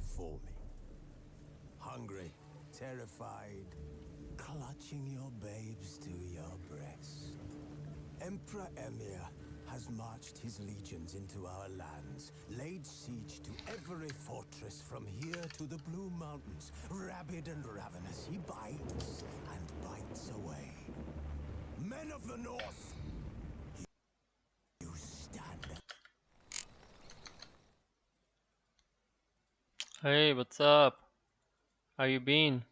before me. Hungry, terrified, clutching your babes to your breast. Emperor Emir has marched his legions into our lands, laid siege to every fortress from here to the Blue Mountains. Rabid and ravenous, he bites and bites away. Men of the North, you stand. Hey, what's up? How you been?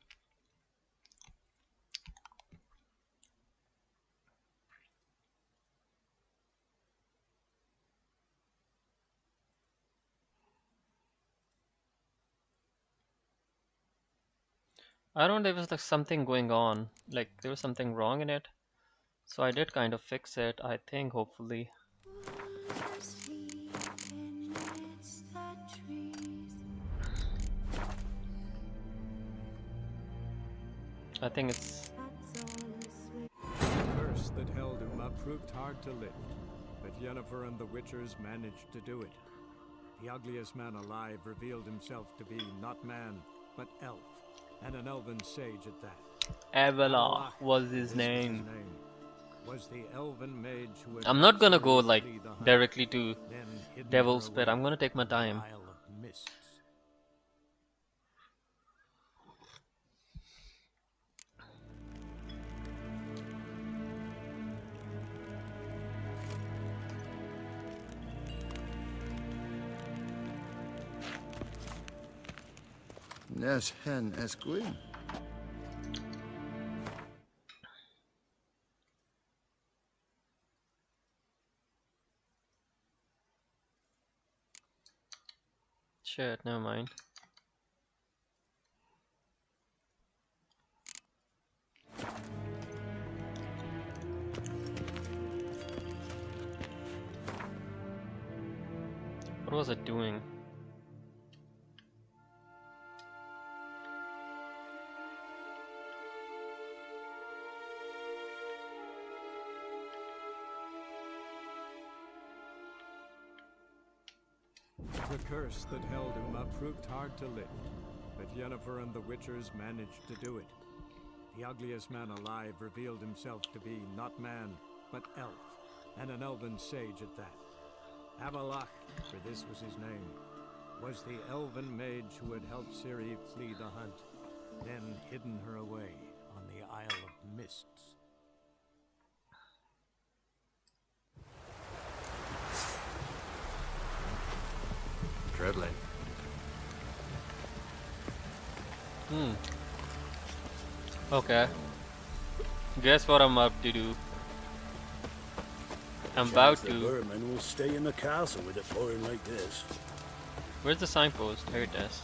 I don't know, there was like something going on. Like there was something wrong in it. So I did kind of fix it, I think, hopefully. I think it's... The curse that held Uma proved hard to lift, but Yennefer and the Witchers managed to do it. The ugliest man alive revealed himself to be not man, but elf, and an elven sage at that. Avila was his name. Was the elven mage who had I'm not gonna helped go Ciri like flee the hunt, directly to then hidden Devil's her Pit. away I'm gonna take my on the time. Isle of Mists. Nes hen esquin. Shit, never mind. What was it doing? The curse that held Uma proved hard to lift, but Yennefer and the Witchers managed to do it. The ugliest man alive revealed himself to be not man, but elf, and an elven sage at that. Avalach, for this was his name, was the elven mage who had helped Ciri flee the hunt, then hidden her away on the Isle of Mists. Treadling. Okay. Guess what I'm up to do? I'm about The to... vermin will stay in the castle with it blowing like this. Where's the signpost? Here it is.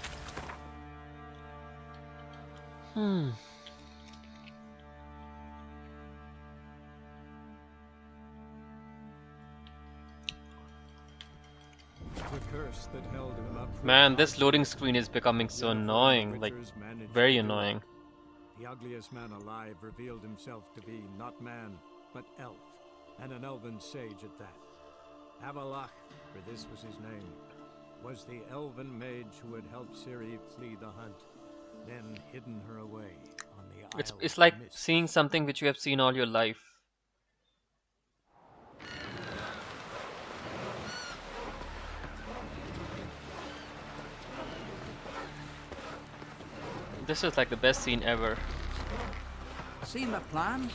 The curse that held Uma proved Man, hard this to loading lift. screen is becoming so Yennefer and the annoying. Like, Witchers managed very to do it. annoying. The ugliest man alive revealed himself to be not man, but elf, and an elven sage at that. Avalach, for this was his name, was the elven mage who had helped Ciri flee the hunt, then hidden her away on the Isle It's of like Mists. seeing something which you have seen all your life. This is like the best scene ever. Seen the plans?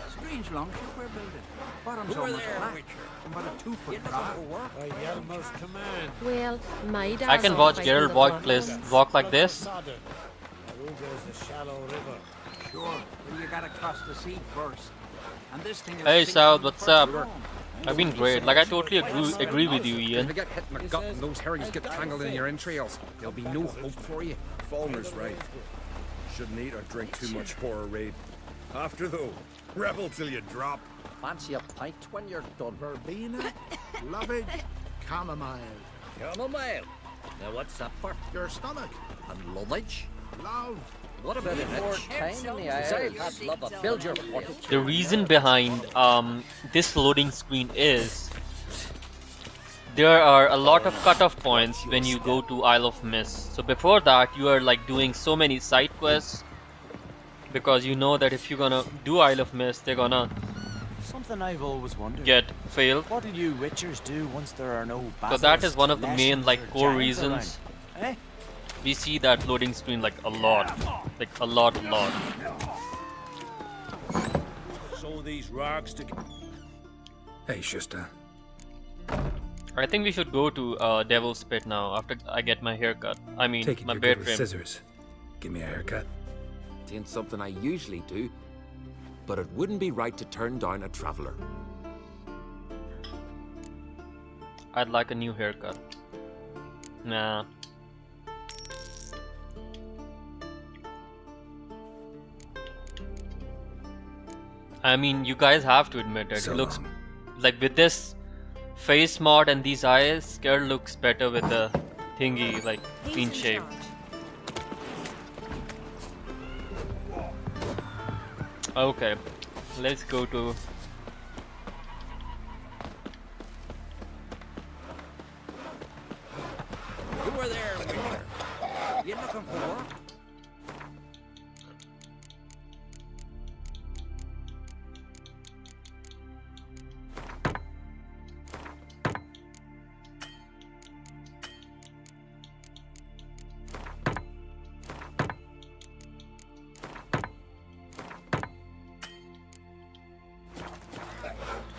Strange longship we're building. Bottom's almost flat. About a 2-foot drop. By Yelmer's command. Well, my dad I can watch Geralt walk like this. Sodden. Now there's a shallow river. Sure, but you gotta cross the sea first. And this thing is Hey sinking South, the what's first up? storm. I've been great. Like I totally agree with you, If Ian. you get hit in the gut and those herrings get tangled in your entrails, there'll be no hope for you. Falmer's right. Shouldn't eat or drink too much horror raid. After though, rebel till you drop. Fancy a pint when you're done. Verbena, lovage, chamomile. Chamomile. Now what's that for? Your stomach, And lovage? love. What about an more time in the eye? I've had love a build your fortitude. The reason behind this loading screen is there are a lot of cutoff points when you go to Isle of Mist. So before that, you are like doing so many side quests because you know that if you're gonna do Isle of Mist, they're gonna Something I've always wondered. get failed. What do you Witchers do once there are no So that is one of the basilisks, main like lessons, or core giants reasons. around? Eh? We see that loading screen like a lot. Like a lot. Sew these rags together. Hey, Shusta. I think we should go to Devil's Pit now after I get my haircut. I mean, Take it my you're beard good with trim. scissors. Give me a haircut. Ain't something I usually do, but it wouldn't be right to turn down a traveler. I'd like a new haircut. Nah. I mean, you guys have to admit it. So It looks long. like with this face mod and these eyes, Scare looks better with the thingy, like clean shaved. Okay, let's go to. Who are there, Witcher? You looking for work?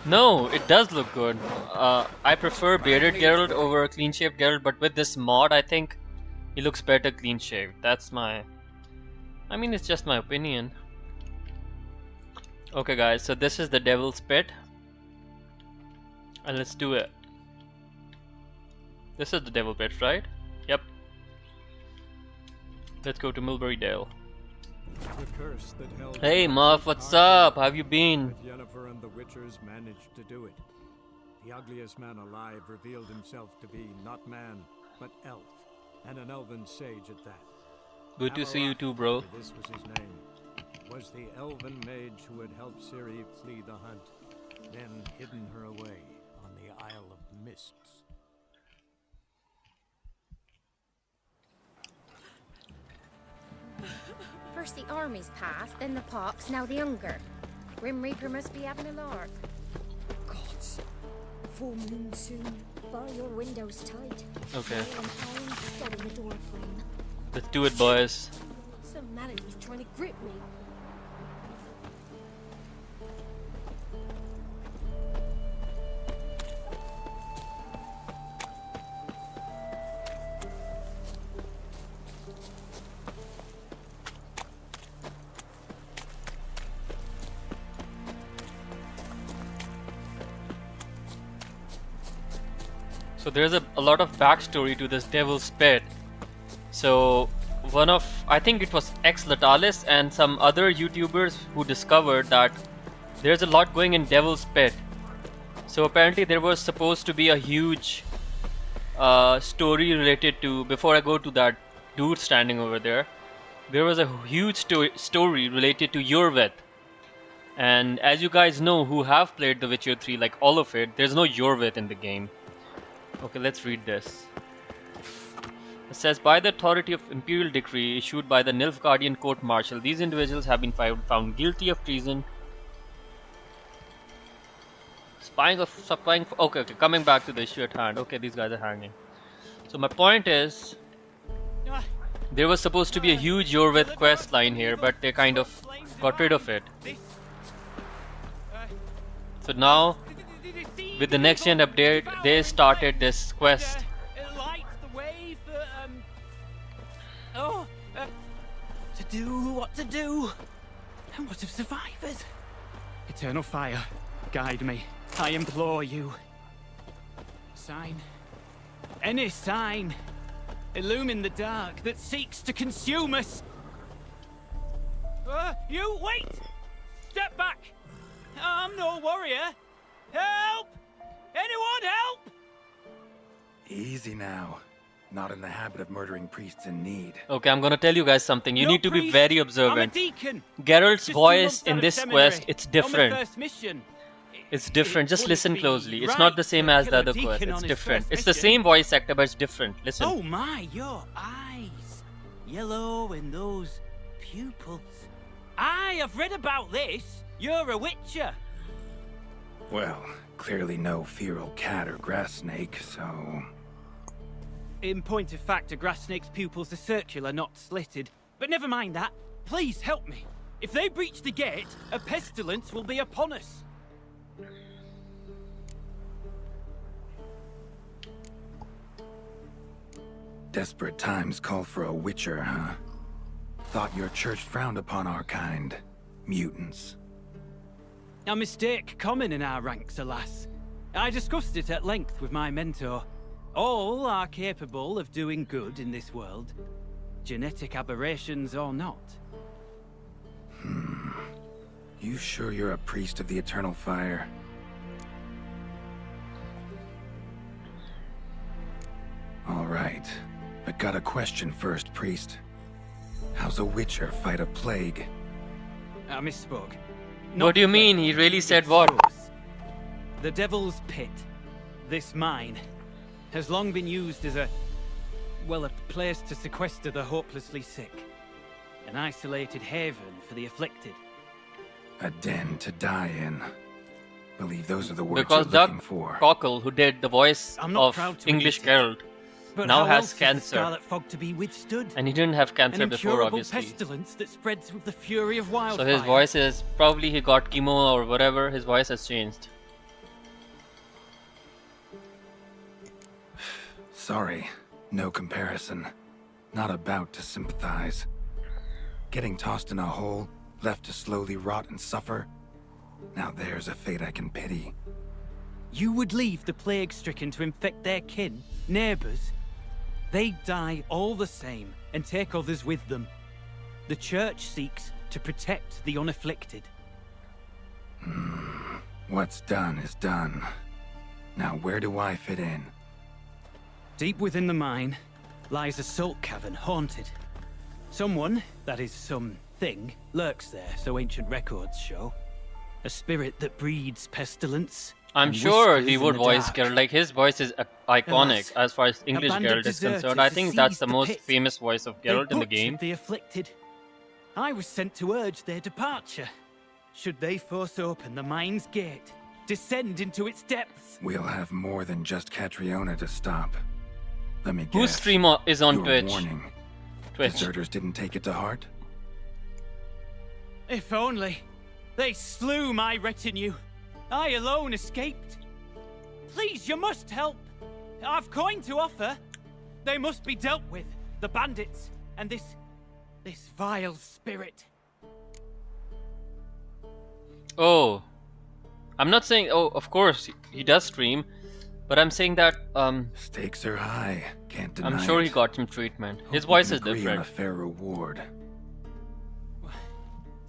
No, it does look good. I prefer bearded Geralt over clean shaved Geralt, but with this mod, I think he looks better clean shaved. That's my. I mean, it's just my opinion. Okay, guys, so this is the Devil's Pit, and let's do it. This is the Devil Pit, right? Yep. Let's go to Mulberry Dale. The curse that held Hey, Uma Muff, proved what's hard up? to How have you lift, been? but Yennefer and the Witchers managed to do it. The ugliest man alive revealed himself to be not man, but elf, and an elven sage at that. Good to see you too, bro. For this was his name, was the elven mage who had helped Ciri flee the hunt, then hidden her away on the Isle of Mists. First the armies passed, then the pox, now the hunger. Grim Reaper must be having a lark. Gods. Full moon soon. Bar your windows tight. Okay. Nail an iron stud in the door frame. Let's do it, boys. Some manatee's trying to grip me. So there's a lot of backstory to this Devil's Pit. So I think it was X Latalis and some other YouTubers who discovered that there's a lot going in Devil's Pit. So apparently there was supposed to be a huge story related to, before I go to that dude standing over there, there was a huge story related to Yorveth. And as you guys know who have played The Witcher 3, like all of it, there's no Yorveth in the game. Okay, let's read this. It says, by the authority of imperial decree issued by the Nilfgaardian court-martial, these individuals have been found guilty of treason, spying. Okay, coming back to the issue at hand. Okay, these guys are hanging. So my point is, there was supposed to be a huge Yorveth quest line here, but they kind of got rid of it. So now, with the next gen update, they started this quest. To do what to do, and what of survivors? Eternal fire, guide me. I implore you. Sign. Any sign. Illumine the dark that seeks to consume us. You wait! Step back! I'm no warrior. Help! Anyone help! Easy now. Not in the habit of murdering priests in need. Okay, I'm gonna tell you guys something. You No need to be priest. very I'm a observant. deacon. Geralt's Just 2 voice months in out of this seminary. quest, it's On my different. first mission. It's different. Just wouldn't listen be closely. It's right not the same to as the kill a other quest. deacon It's on his different. first It's the mission. same voice actor, but it's different. Listen. Oh my, your eyes. Yellow and those pupils. Aye, I've read about this. You're a witcher. Well, clearly no feral cat or grass snake, so... In point of fact, a grass snake's pupils are circular, not slitted. But never mind that. Please help me. If they breach the gate, a pestilence will be upon us. Desperate times call for a witcher, huh? Thought your church frowned upon our kind. Mutants. A mistake common in our ranks, alas. I discussed it at length with my mentor. All are capable of doing good in this world. Genetic aberrations or not. You sure you're a priest of the Eternal Fire? All right. But got a question first, priest. How's a witcher fight a plague? I misspoke. What do you mean? He really said what? The Devil's Pit, this mine, has long been used as a place to sequester the hopelessly sick. An isolated haven for the afflicted. A den to die in. Believe those are the words Because you're Doug looking for. Cockle, who did the voice I'm not of proud to English admit it, Geralt, But now how has else is the cancer. Scarlet Fog to be withstood? And he didn't have cancer An before, incurable obviously. pestilence that spreads with the fury of So wildfire. his voice is probably he got chemo or whatever. His voice has changed. Sorry, no comparison. Not about to sympathize. Getting tossed in a hole, left to slowly rot and suffer. Now there's a fate I can pity. You would leave the plague-stricken to infect their kin, neighbors. They die all the same and take others with them. The church seeks to protect the unafflicted. What's done is done. Now where do I fit in? Deep within the mine lies a salt cavern haunted. Someone, that is something, lurks there, so ancient records show. A spirit that breeds pestilence. I'm and sure whispers he in would the voice dark. Geralt. Like his voice is iconic Alas, as far as English band of Geralt is deserters concerned. I think that's seized the the most pit. famous voice of They Geralt in the butchered game. the afflicted. I was sent to urge their departure. Should they force open the mine's gate, descend into its depths? We'll have more than just Catriona to stop. Let me guess. Whose stream is on your Twitch? Warning. Twitch. Deserters didn't take it to heart? If only. They slew my retinue. I alone escaped. Please, you must help. I've coin to offer. They must be dealt with. The bandits and this vile spirit. Oh, I'm not saying. Oh, of course he does stream, but I'm saying that Stakes are high. Can't deny I'm sure it. he got some treatment. Hope His we voice can is agree different. On a fair reward.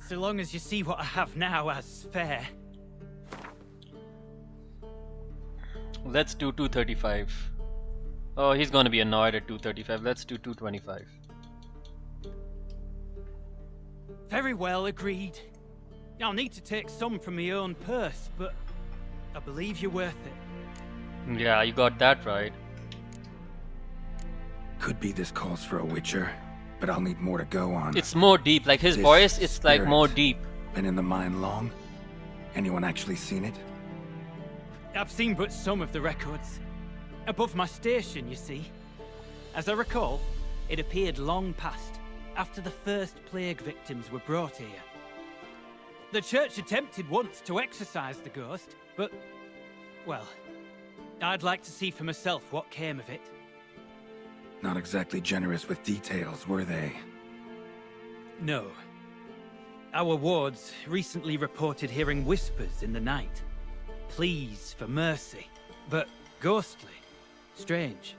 So long as you see what I have now as fair. Let's do 235. Oh, he's gonna be annoyed at 235. Let's do 225. Very well, agreed. I'll need to take some from my own purse, but I believe you're worth it. Yeah, you got that right. Could be this calls for a witcher, but I'll need more to go on. It's more deep. Like his This voice, it's like spirit. more deep. Been in the mine long? Anyone actually seen it? I've seen but some of the records. Above my station, you see. As I recall, it appeared long past, after the first plague victims were brought here. The church attempted once to exorcise the ghost, but, well, I'd like to see for myself what came of it. Not exactly generous with details, were they? No. Our wards recently reported hearing whispers in the night. Pleas for mercy, but ghostly, strange.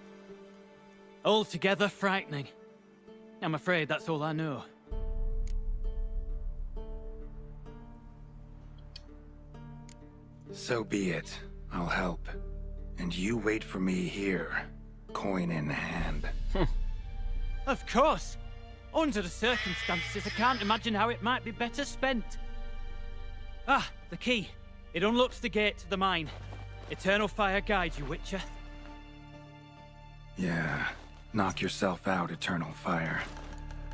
Altogether frightening. I'm afraid that's all I know. So be it. I'll help. And you wait for me here, coin in hand. Of course! Under the circumstances, I can't imagine how it might be better spent. Ah, the key. It unlocks the gate to the mine. Eternal fire guide you, Witcher. Yeah. Knock yourself out, Eternal Fire.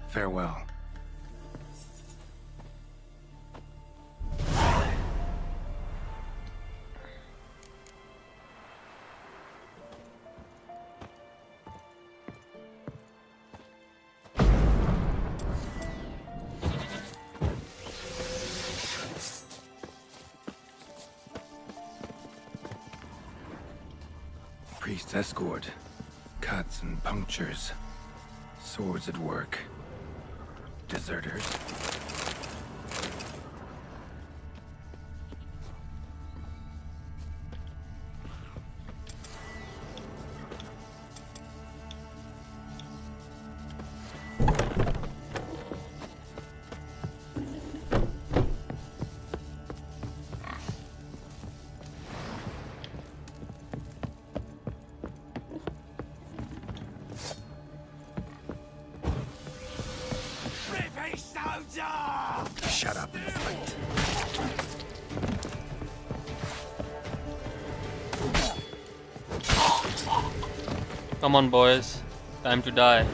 Farewell. Priest escort. Cuts and punctures. Swords at work. Deserters. Shut up and fight. Come on, boys. Time to die.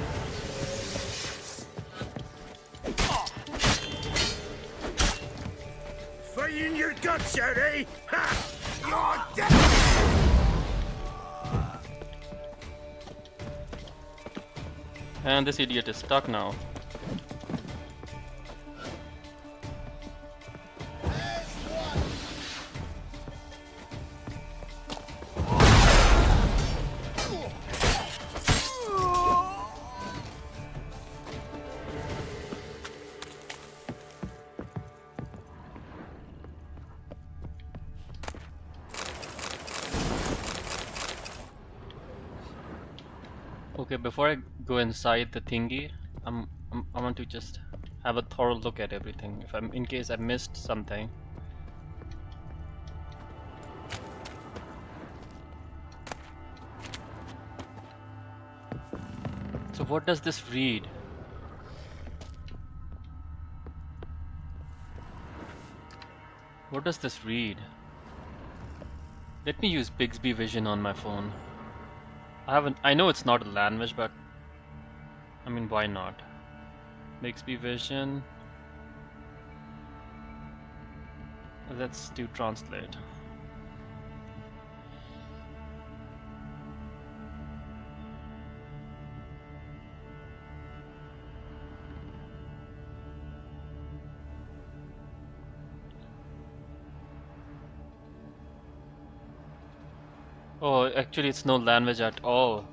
Fighting your guts out, eh? Ha! You're dead! And this idiot is stuck now. Okay, before I go inside the thingy, I want to just have a thorough look at everything. If I'm in case I missed something. So what does this read? What does this read? Let me use Bixby Vision on my phone. I know it's not a language, but I mean, why not? Bixby Vision. Let's do translate. Oh, actually it's no language at all.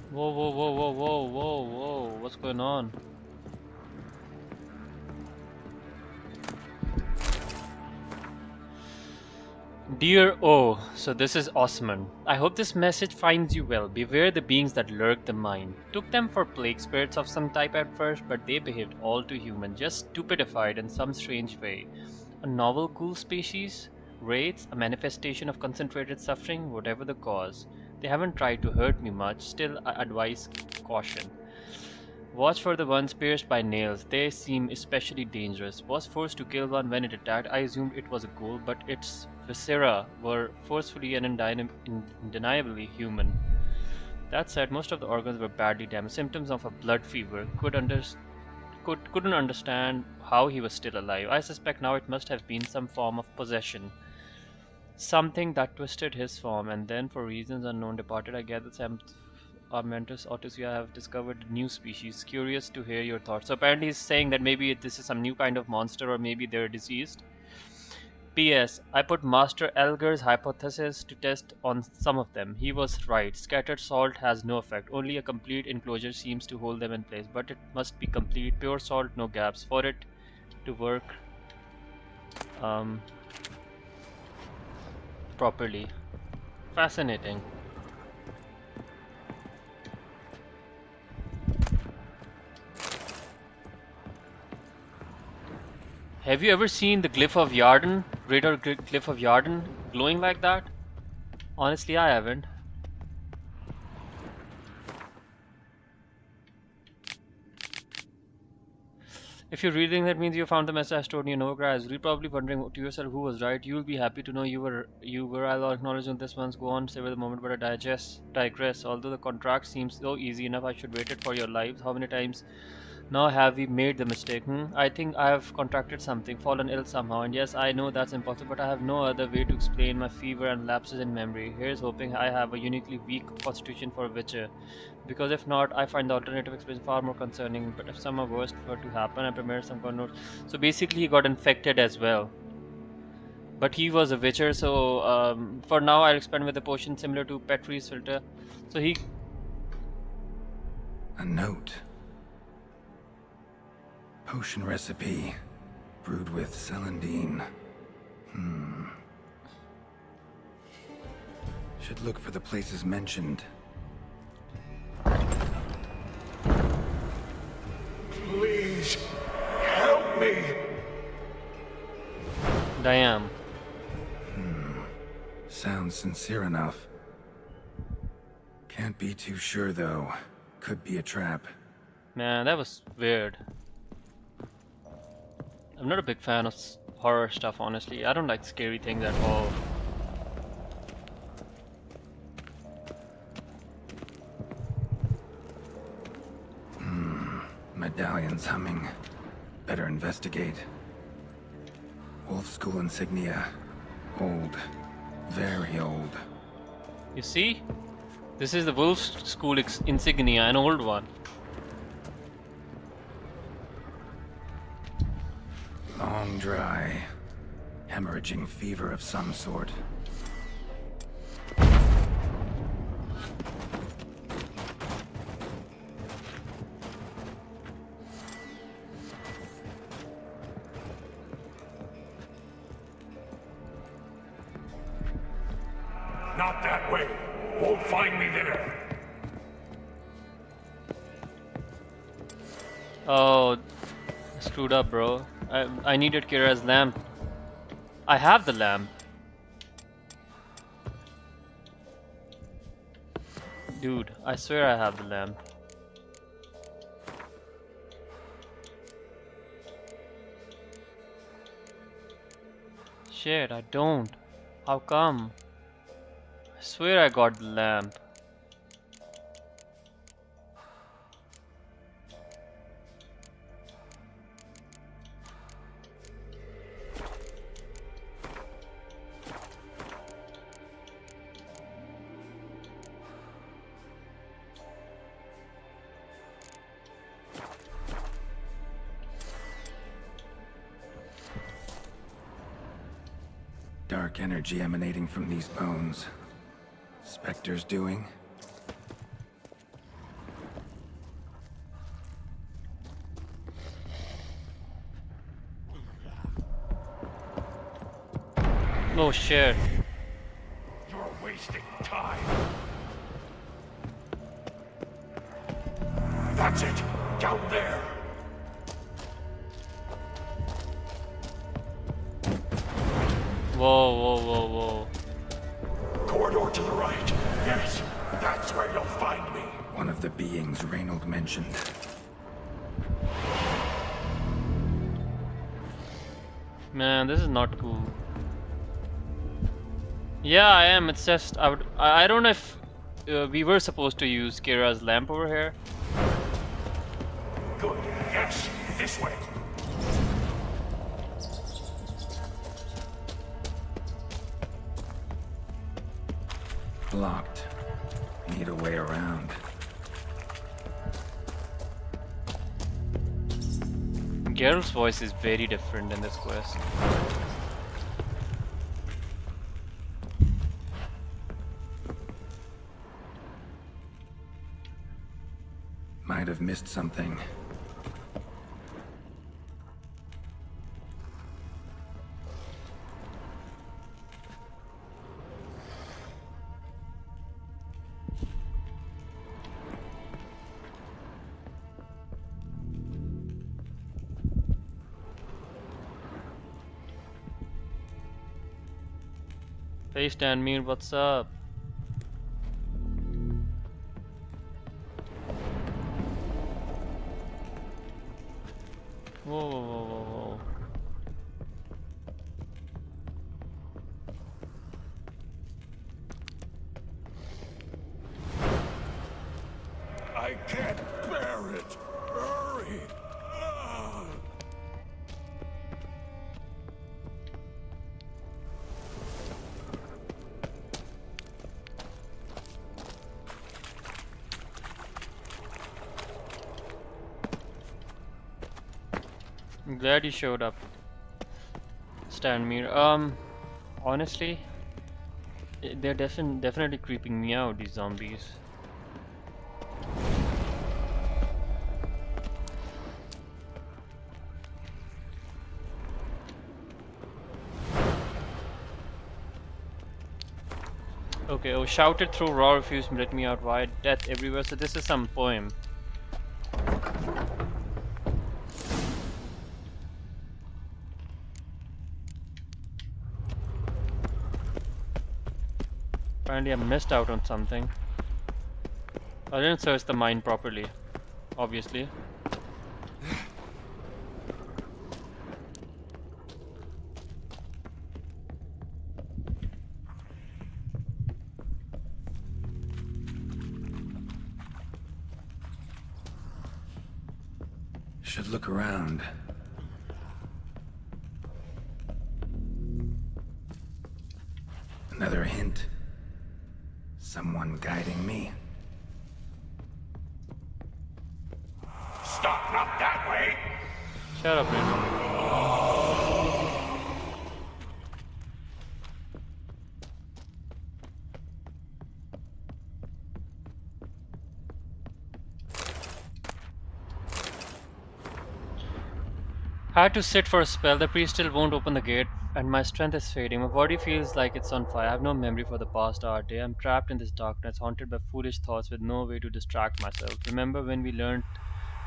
Whoa, whoa, whoa, whoa, whoa, whoa, whoa, what's going on? Dear O, so this is Osman. I hope this message finds you well. Beware the beings that lurk the mine. Took them for plague spirits of some type at first, but they behaved all too human, just stupidified in some strange way. A novel cool species? Wraiths? A manifestation of concentrated suffering? Whatever the cause. They haven't tried to hurt me much, still I advise caution. Watch for the ones pierced by nails, they seem especially dangerous. Was forced to kill one when it attacked, I assumed it was a ghoul, but its viscera were forcefully and undeniably human. That said, most of the organs were badly damaged, symptoms of a blood fever. Couldn't understand how he was still alive. I suspect now it must have been some form of possession. Something that twisted his form and then for reasons unknown departed. I gather some Armentus Otusia have discovered a new species. Curious to hear your thoughts. So apparently he's saying that maybe this is some new kind of monster or maybe they're diseased. P.S. I put Master Elgar's hypothesis to test on some of them. He was right. Scattered salt has no effect. Only a complete enclosure seems to hold them in place. But it must be complete. Pure salt, no gaps. For it to work properly. Fascinating. Have you ever seen the Glyph of Yarden? Greater Glyph of Yarden glowing like that? Honestly, I haven't. If you're reading, that means you found the message stored in your Novigrad. You're probably wondering to yourself who was right. You'll be happy to know you were. I'll acknowledge on this one's go on, savor the moment, but I digress. Although the contract seems so easy enough, I should wait it for your lives. How many times now have we made the mistake? I think I have contracted something, fallen ill somehow, and yes, I know that's impossible, but I have no other way to explain my fever and lapses in memory. Here's hoping I have a uniquely weak constitution for a witcher, because if not, I find the alternative explanation far more concerning. But if some worst were to happen, I prepare some kind of notes. So basically, he got infected as well. But he was a witcher, so for now, I'll expand with a potion similar to Petrie's filter. So he. A note. Potion recipe, brewed with celandine. Should look for the places mentioned. Please, help me! Diane. Sounds sincere enough. Can't be too sure, though. Could be a trap. Man, that was weird. I'm not a big fan of horror stuff, honestly. I don't like scary things at all. Medallion's humming. Better investigate. Wolf School insignia. Old. Very old. You see? This is the Wolf School insignia, an old one. Long dry. Hemorrhaging fever of some sort. Not that way. Won't find me there. Oh, screwed up, bro. I needed Kira's lamp. I have the lamp. Dude, I swear I have the lamp. Shit, I don't. How come? I swear I got the lamp. Dark energy emanating from these bones. Spectre's doing? Oh shit. You're wasting time. That's it. Down there. Whoa, whoa, whoa, whoa. Corridor to the right. Yes, that's where you'll find me. One of the beings Reynold mentioned. Man, this is not cool. Yeah, I am. It's just I don't know if we were supposed to use Kira's lamp over here. Good. Yes, this way. Blocked. Need a way around. Geralt's voice is very different in this quest. have missed something. Hey Stanmere, what's up? Whoa, whoa, whoa, whoa, whoa. I can't bear it. Hurry. I'm glad you showed up, Stanmere. Honestly, they're definitely creeping me out, these zombies. Okay, oh, shouted through raw refuse, let me out, why death everywhere. So this is some poem. Apparently I missed out on something. I didn't search the mine properly, obviously. Should look around. Another hint. Someone guiding me. Stop, not that way. Shut up, Raymond. Had to sit for a spell. The priest still won't open the gate, and my strength is fading. My body feels like it's on fire. I have no memory for the past hour day. I'm trapped in this darkness, haunted by foolish thoughts with no way to distract myself. Remember when we learned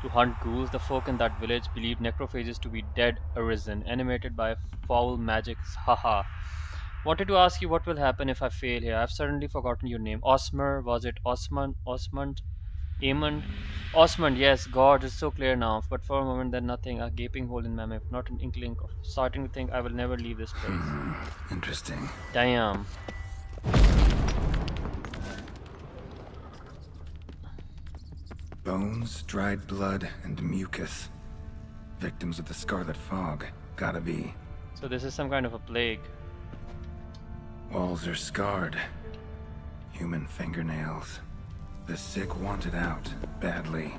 to hunt ghouls? The folk in that village believed necrophages to be dead arisen, animated by foul magic. Haha. Wanted to ask you what will happen if I fail here. I've suddenly forgotten your name. Osmer, was it Osman? Osmond? Amond? Osmond, yes, God, it's so clear now. But for a moment, then nothing. A gaping hole in my mouth, not an inkling of starting to think I will never leave this place. Interesting. Damn. Bones, dried blood, and mucus. Victims of the Scarlet Fog. Gotta be. So this is some kind of a plague. Walls are scarred. Human fingernails. The sick want it out, badly.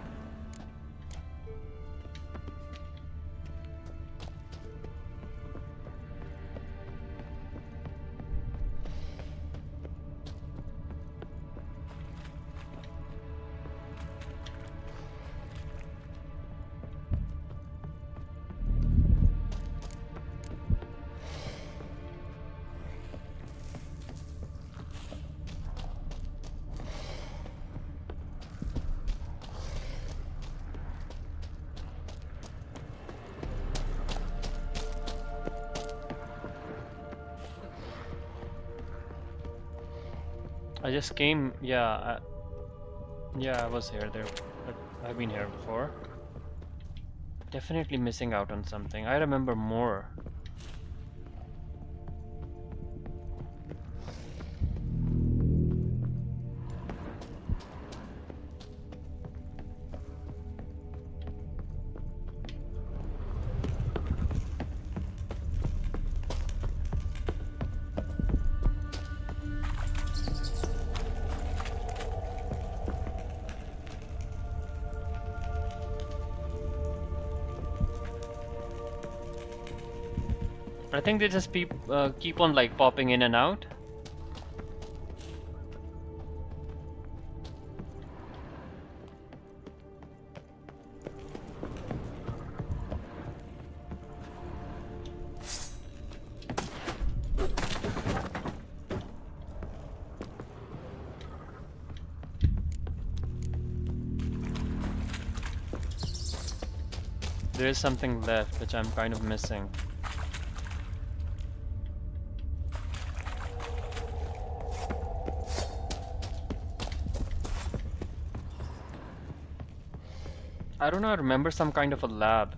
I just came, yeah, I was here there, but I've been here before. Definitely missing out on something. I remember more. I think they just keep on like popping in and out. There is something left which I'm kind of missing. I don't know, I remember some kind of a lab.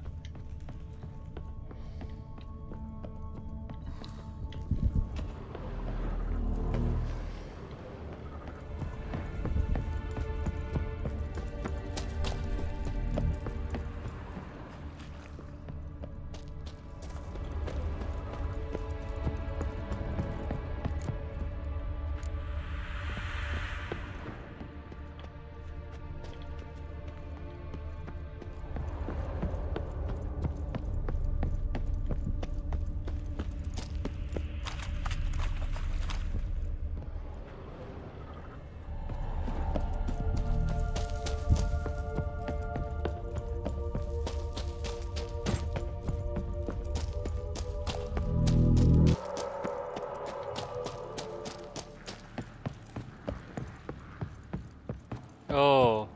Oh.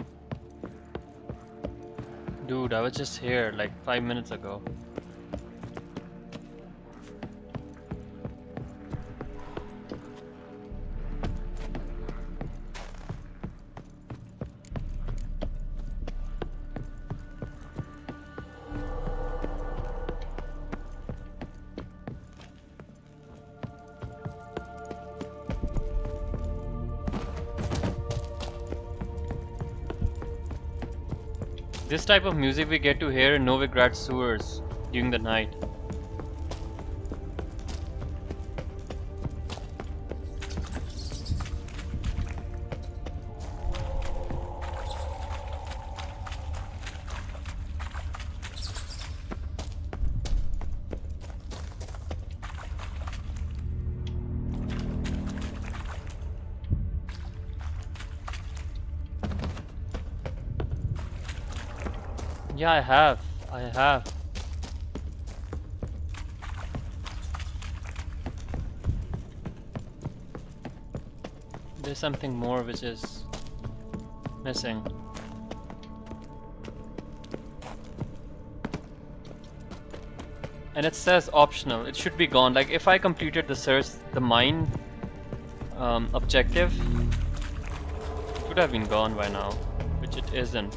Dude, I was just here like 5 minutes ago. This type of music we get to hear in Novigrad sewers during the night. Yeah, I have. There's something more which is missing. And it says optional. It should be gone. Like if I completed the search, the mine objective, it would have been gone by now, which it isn't.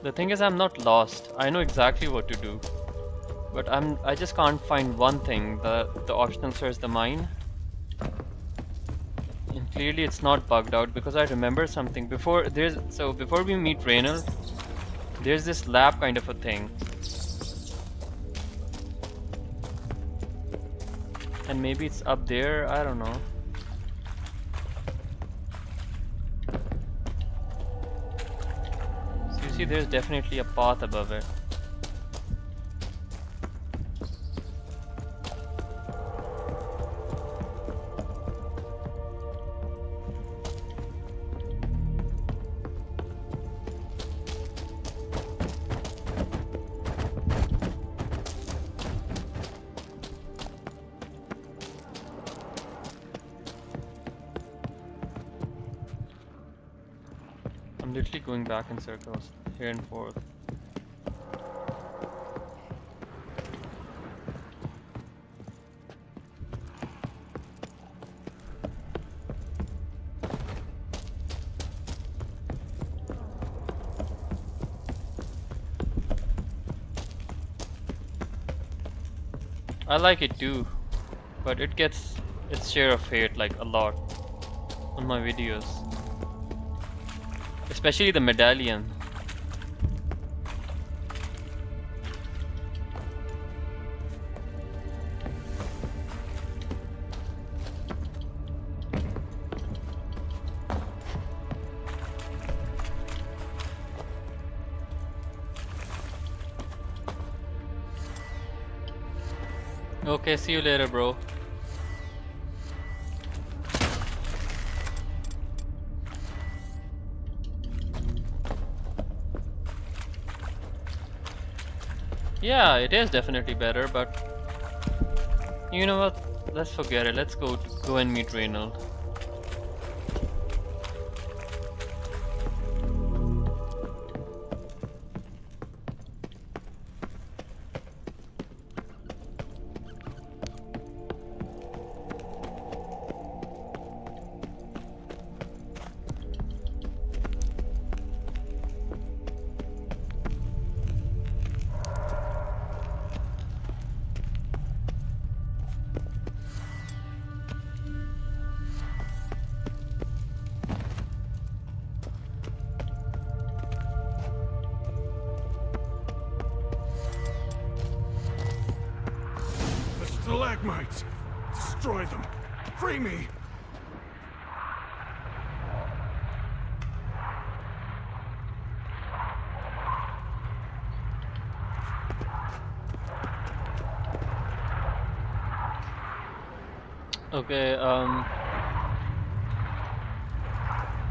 The thing is, I'm not lost. I know exactly what to do, but I just can't find one thing. The optional search the mine, and clearly it's not bugged out because I remember something before. Before we meet Raynor, there's this lab kind of a thing, and maybe it's up there. I don't know. See, there's definitely a path above it. I'm literally going back in circles, here and forth. I like it too, but it gets its share of hate, like a lot, on my videos. Especially the medallion. Okay, see you later, bro. Yeah, it is definitely better, but you know what? Let's forget it. Let's go and meet Reynald. The stalagmites! Destroy them! Free me! Okay,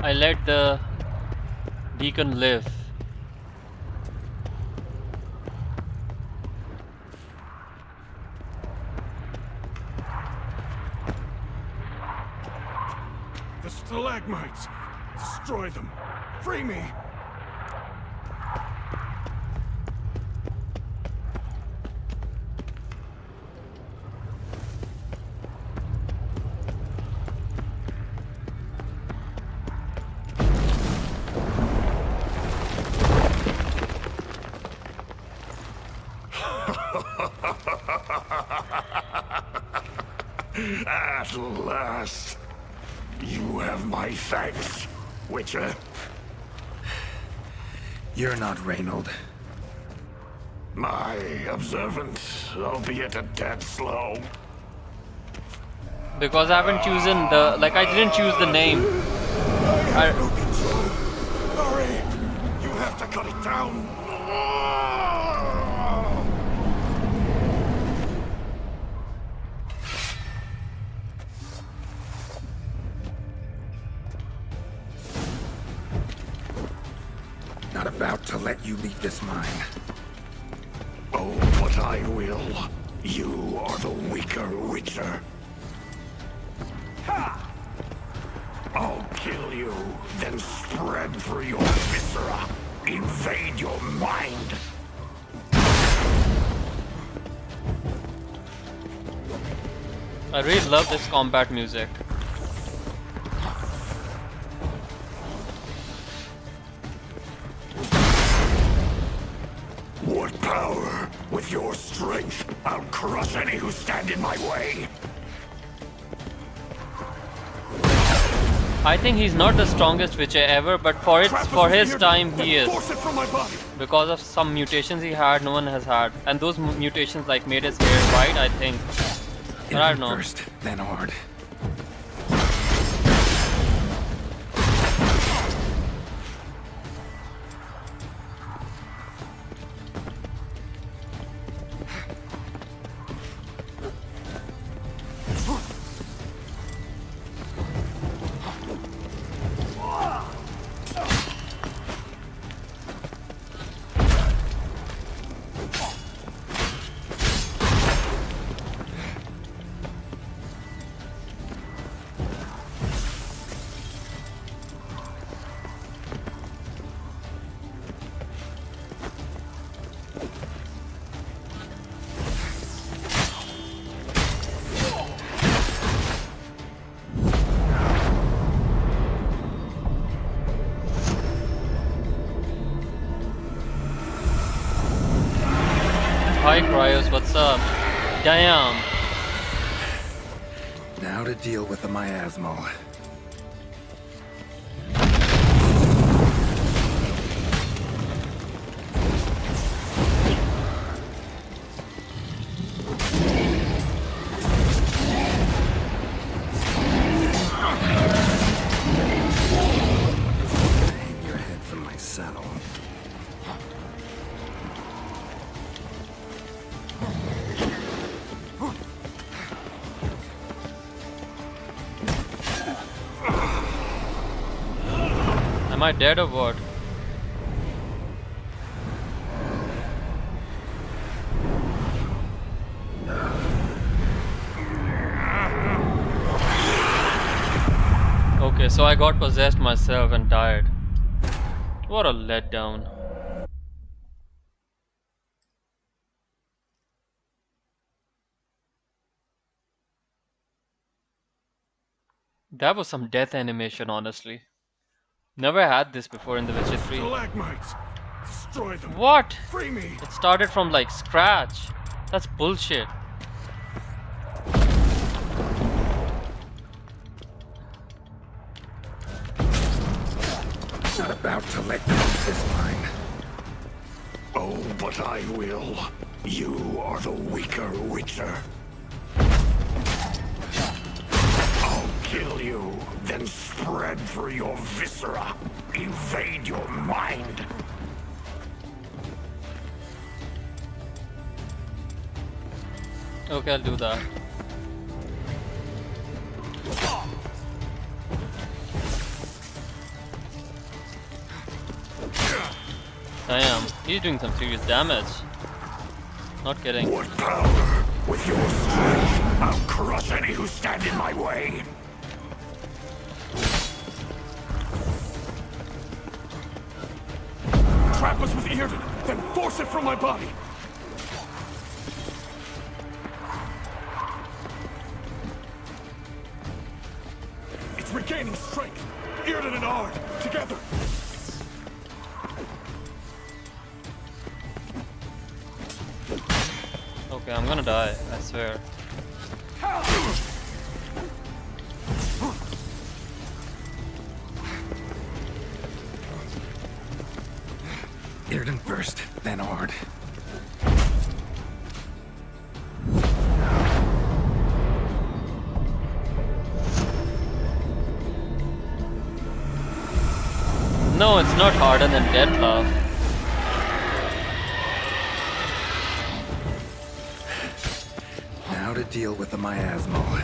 I let the deacon live. The stalagmites! Destroy them! Free me! At last, you have my thanks, Witcher. You're not Reynald. My observant, albeit a tad slow. Because I haven't chosen the I didn't choose the name. I have no control. Hurry! You have to cut it down. Not about to let you leave this mine. Oh, but I will. You are the weaker Witcher. Ha! I'll kill you, then spread through your viscera. Invade your mind. I really love this combat music. What power? With your strength, I'll crush any who stand in my way. I think he's not the strongest Witcher ever, but for his time he is. Force it from my body. Because of some mutations he had, no one has had, and those mutations made his hair white, I think. But I don't know. First, then Horde. Hi Cryos, what's up? Damn. Now to deal with the miasmal. Aim your head from my saddle. Am I dead or what? Okay, so I got possessed myself and died. What a letdown. That was some death animation, honestly. Never had this before in The Witcher 3. Stalagmites! Destroy them! What? Free me! It started from like scratch. That's bullshit. Not about to let go of this line. Oh, but I will. You are the weaker Witcher. I'll kill you, then spread through your viscera. Invade your mind. Okay, I'll do that. Damn, he's doing some serious damage. Not kidding. What power? With your strength, I'll crush any who stand in my way. Trap us with Earden, then force it from my body. It's regaining strength. Earden and Ard, together. Okay, I'm gonna die, I swear. Earden first, then Ard. No, it's not harder than Deadlove. Now to deal with the miasmal.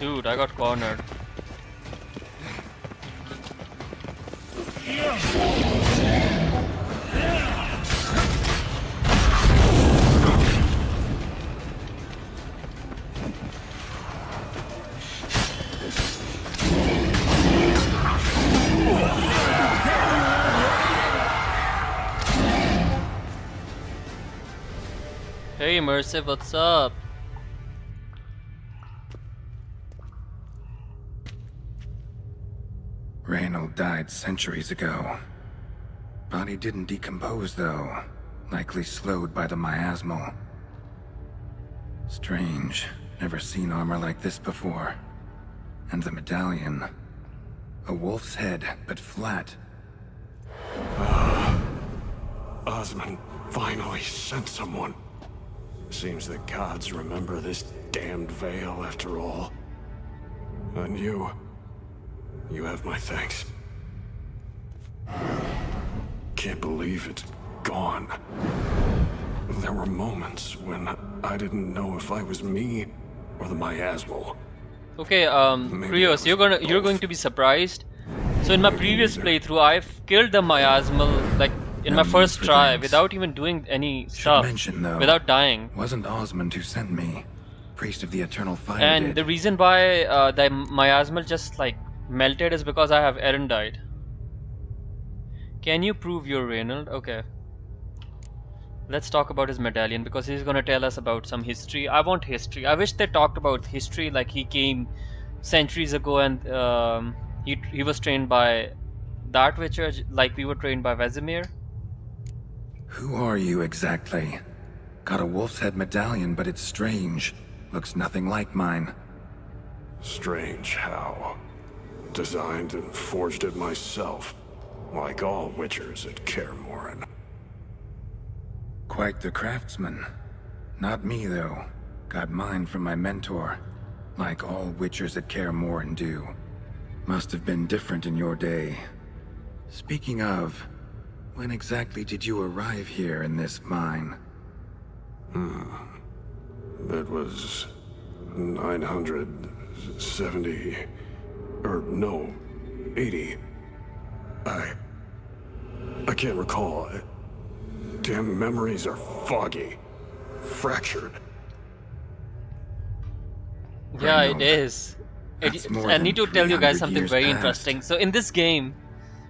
Dude, I got cornered. Hey Immersive, what's up? Reynold died centuries ago. Body didn't decompose though, likely slowed by the miasmal. Strange, never seen armor like this before. And the medallion. A wolf's head, but flat. Osmond finally sent someone. Seems the gods remember this damned veil after all. And you have my thanks. Can't believe it's gone. There were moments when I didn't know if I was me or the miasmal. Okay, Krios, you're going to be surprised. So in my previous playthrough, I've killed the miasmal like in my first try without even doing any stuff, without dying. Wasn't Osmond who sent me, priest of the eternal fire. And the reason why the miasmal just like melted is because I have Erendite. Can you prove you're Reynold? Okay. Let's talk about his medallion because he's gonna tell us about some history. I want history. I wish they talked about history, like he came centuries ago and he was trained by that Witcher, like we were trained by Vesemir. Who are you exactly? Got a wolf's head medallion, but it's strange. Looks nothing like mine. Strange how? Designed and forged it myself, like all witchers at Kaer Morhen. Quite the craftsman. Not me, though. Got mine from my mentor, like all witchers at Kaer Morhen do. Must have been different in your day. Speaking of, when exactly did you arrive here in this mine? It was 970... or no, 80. I can't recall. Damn memories are foggy. Fractured. Yeah, it is. I need to tell you guys something very interesting. So in this game,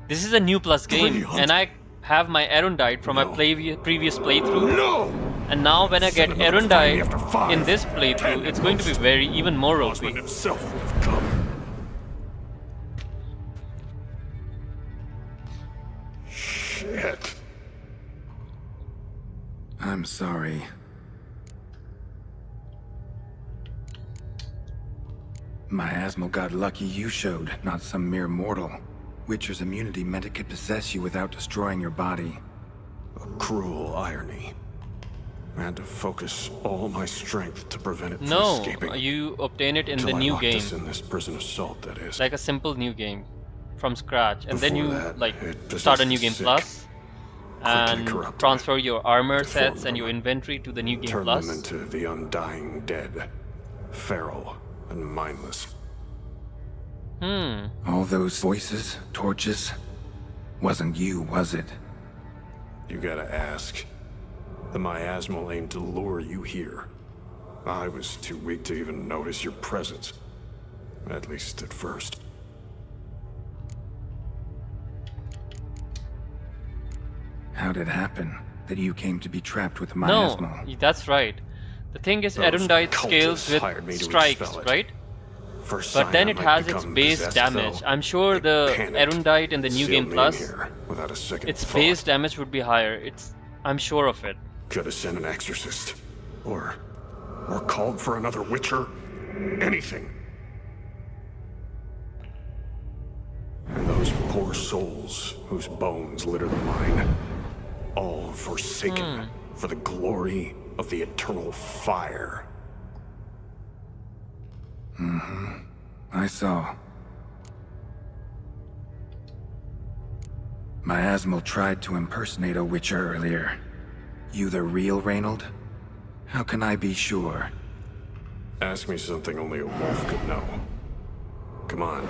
this is a new plus game, and I have my Erudite from my previous playthrough. No! And now when I get Erudite in this playthrough, it's going to be even more OP. Osmond himself would have come. Shit. I'm sorry. My Asmal got lucky you showed, not some mere mortal. Witcher's immunity meant it could possess you without destroying your body. A cruel irony. I had to focus all my strength to prevent it from escaping. No, you obtain it in the Till I new locked game. us in this prison of salt, that is. Like a simple new game from scratch, and then Before you that, like it start a possessed new the game sick, plus and corrupted, transfer your armor deformed sets and your inventory to the new game Turn plus. them into the undying dead, feral and mindless. All those voices, torches, wasn't you, was it? You gotta ask. The miasmal aimed to lure you here. I was too weak to even notice your presence. At least at first. How'd it happen that you came to be trapped with the No, miasmal? that's right. The thing is, Those Erudite scales cultists hired me with to strikes, expel it. right? First But sign then I it might has its become base possessed, damage. though, I'm sure they the panicked, Erudite in the new sealed game me in plus, here without a second its thought. base damage would be higher. I'm sure of it. Could have sent an exorcist. Or called for another witcher. Anything. And those poor souls whose bones litter the mine. All forsaken for the glory of the eternal fire. I saw. Miasmal tried to impersonate a witcher earlier. You the real Reynold? How can I be sure? Ask me something only a wolf could know. Come on,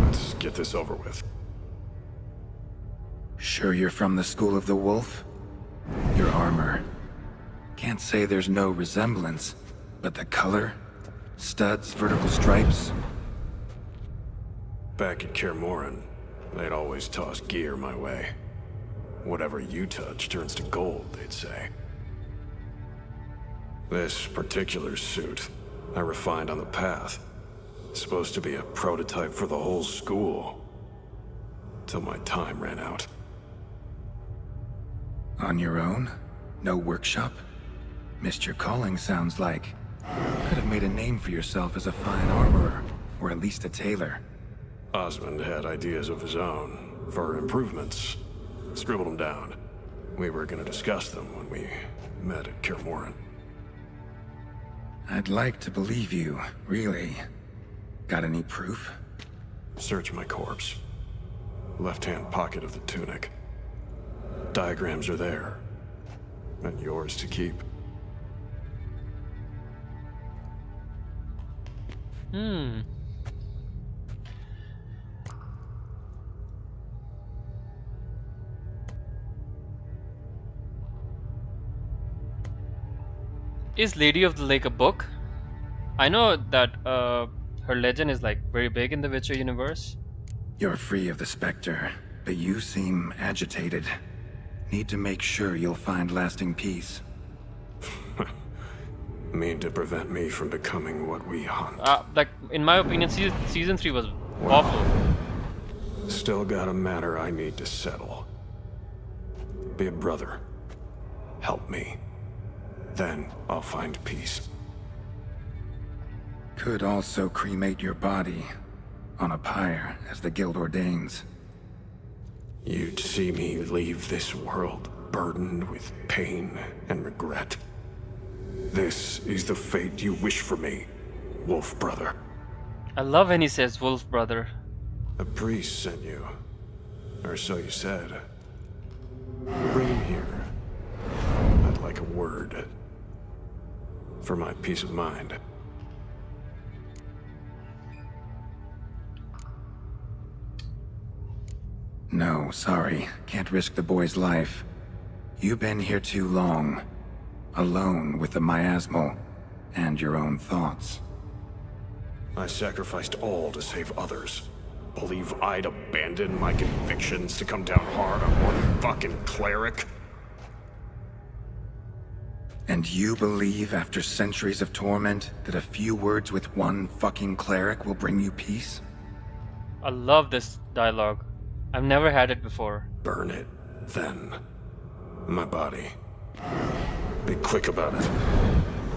let's get this over with. Sure you're from the School of the Wolf? Your armor. Can't say there's no resemblance, but the color? Studs, vertical stripes? Back at Kaer Morhen, they'd always toss gear my way. Whatever you touch turns to gold, they'd say. This particular suit, I refined on the path. Supposed to be a prototype for the whole school. Till my time ran out. On your own? No workshop? Missed your calling, sounds like. Could have made a name for yourself as a fine armorer, or at least a tailor. Osmond had ideas of his own, for improvements. Scribbled them down. We were gonna discuss them when we met at Kaer Morhen. I'd like to believe you, really. Got any proof? Search my corpse. Left-hand pocket of the tunic. Diagrams are there. And yours to keep. Is Lady of the Lake a book? I know that her legend is like very big in the Witcher universe. You're free of the Spectre, but you seem agitated. Need to make sure you'll find lasting peace. Mean to prevent me from becoming what we hunt. Like, in my opinion, season 3 was awful. Still got a matter I need to settle. Be a brother. Help me. Then I'll find peace. Could also cremate your body on a pyre as the guild ordains. You'd see me leave this world burdened with pain and regret. This is the fate you wish for me, Wolf Brother. I love when he says Wolf Brother. A priest sent you. Or so you said. Bring him here. I'd like a word. For my peace of mind. No, sorry. Can't risk the boy's life. You've been here too long. Alone with the miasmal. And your own thoughts. I sacrificed all to save others. Believe I'd abandon my convictions to come down hard on one fucking cleric? And you believe after centuries of torment that a few words with one fucking cleric will bring you peace? I love this dialogue. I've never had it before. Burn it, then. My body. Be quick about it.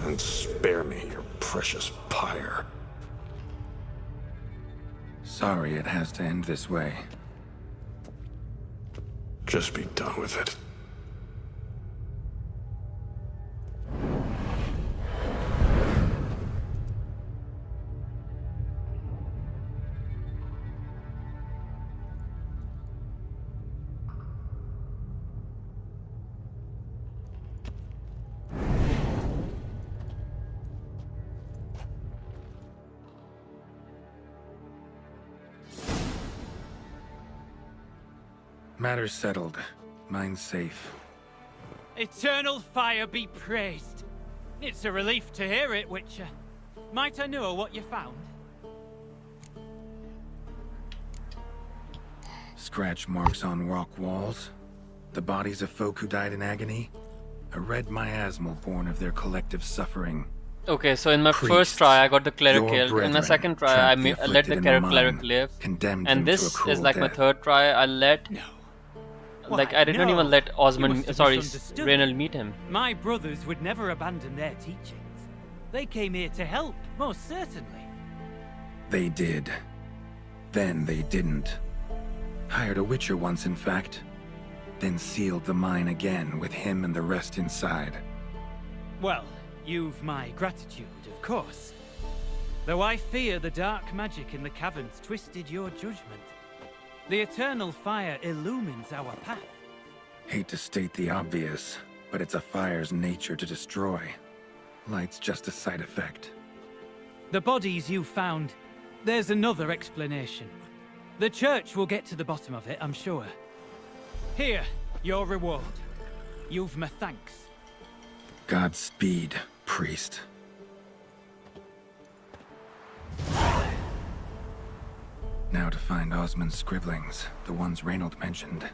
And spare me your precious pyre. Sorry it has to end this way. Just be done with it. Matters settled. Mine's safe. Eternal fire be praised. It's a relief to hear it, Witcher. Might I know what you found? Scratch marks on rock walls. The bodies of folk who died in agony. A red miasmal born of their collective suffering. Okay, so in my Priests, first try I got the cleric your killed. In my brethren, second try trapped I the let the afflicted in the cleric mine, live. condemned And him to a this cruel is like my death. third try. I let... Like, I didn't no. even let You Osmond, must have sorry, misunderstood. Reynald meet him. My brothers would never abandon their teachings. They came here to help, most certainly. They did. Then they didn't. Hired a witcher once, in fact. Then sealed the mine again with him and the rest inside. Well, you've my gratitude, of course. Though I fear the dark magic in the caverns twisted your judgment. The eternal fire illumines our path. Hate to state the obvious, but it's a fire's nature to destroy. Light's just a side effect. The bodies you found, there's another explanation. The church will get to the bottom of it, I'm sure. Here, your reward. You've my thanks. Godspeed, priest. Now to find Osmond's scribblings, the ones Reynald mentioned.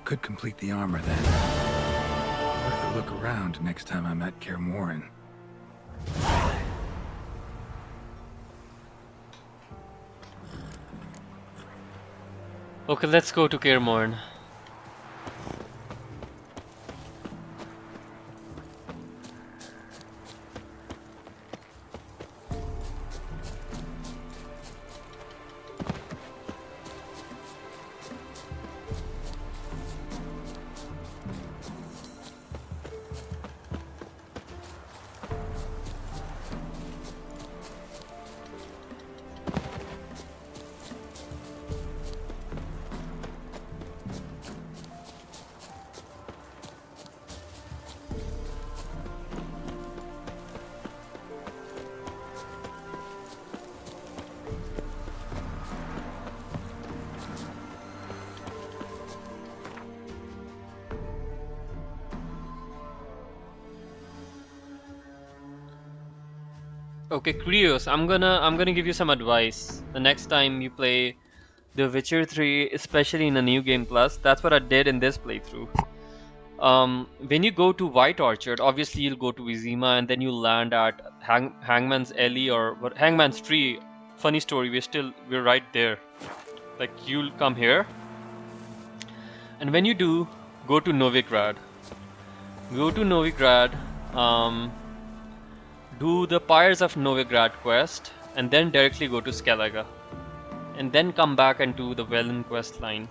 Could complete the armor then. Worth a look around next time I'm at Kaer Morhen. Okay, let's go to Kaer Morhen. Okay, Krios, I'm gonna give you some advice. The next time you play The Witcher 3, especially in a New Game Plus, that's what I did in this playthrough. When you go to White Orchard, obviously you'll go to Vizima and then you land at Hangman's Alley or Hangman's Tree. Funny story, we're right there. Like, you'll come here, and when you do, go to Novigrad. Go to Novigrad, do the Pyres of Novigrad quest, and then directly go to Skellige. And then come back and do the Velen quest line.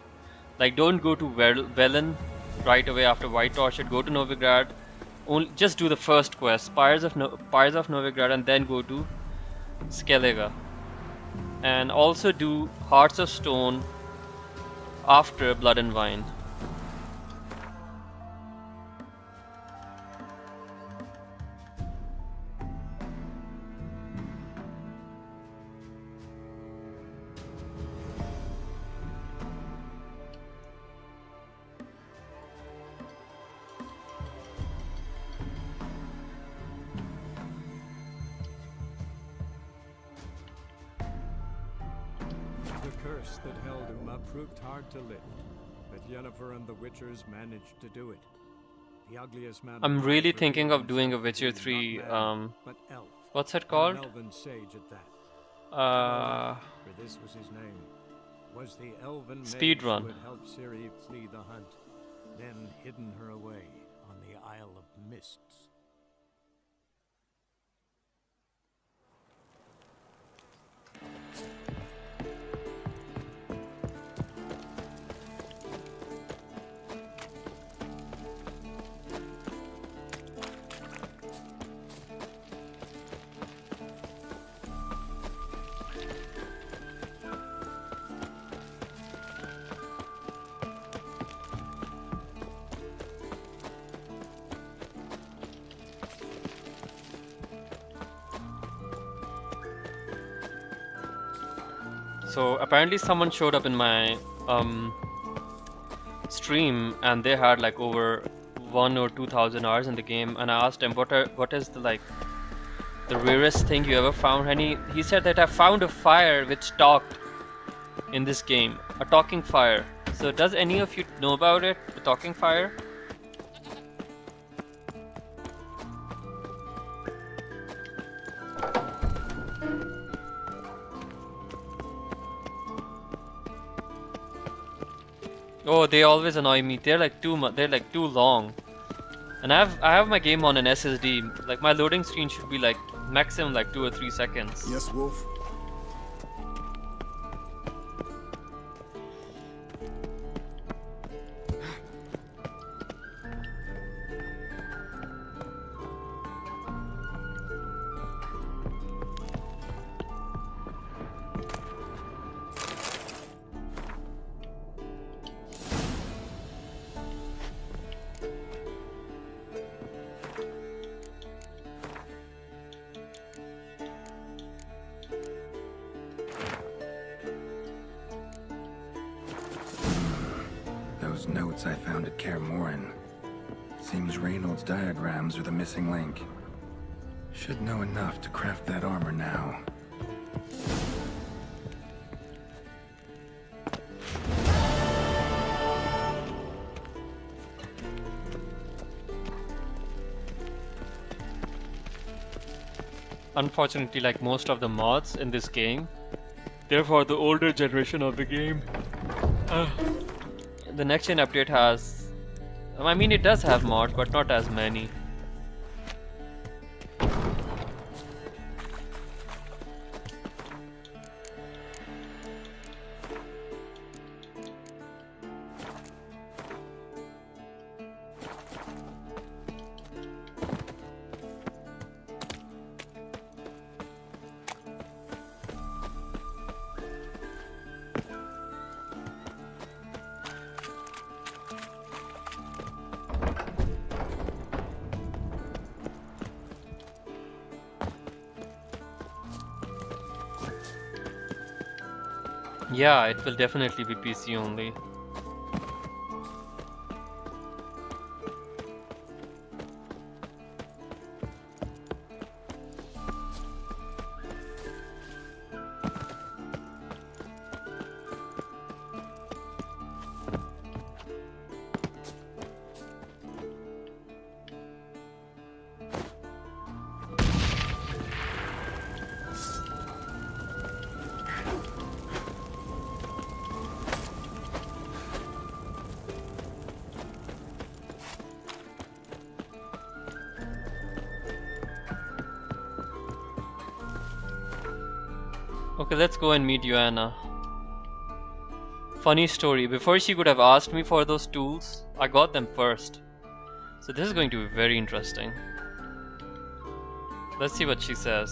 Like, don't go to Velen right away after White Orchard, go to Novigrad. Just do the first quest, Pyres of Novigrad, and then go to Skellige. And also do Hearts of Stone after Blood and Wine. The curse that held Uma proved hard to lift, but Yennefer and the Witchers managed to do it. The ugliest man I'm alive really thinking revealed of doing a himself to Witcher be 3, not man, but elf, what's it and called? An elven sage at that. Uh, For this was his name. Was the elven Speed mage run. who had helped Ciri flee the hunt, then hidden her away on the Isle of Mists. So apparently someone showed up in my stream and they had like over 1 or 2,000 hours in the game, and I asked him what is the rarest thing you ever found, and he said that I found a fire which talked in this game, a talking fire. So does any of you know about it, the talking fire? Oh, they always annoy me. They're like too long. And I have my game on an SSD. Like my loading screen should be like maximum like 2 or 3 seconds. Yes, Wolf. Those notes I found at Kaer Morhen. Seems Reynold's diagrams are the missing link. Should know enough to craft that armor now. Unfortunately, like most of the mods in this game, they're for the older generation of the game. The next gen update has, I mean, it does have mods, but not as many. Yeah, it will definitely be PC only. Okay, let's go and meet Joanna. Funny story, before she could have asked me for those tools, I got them first. So this is going to be very interesting. Let's see what she says.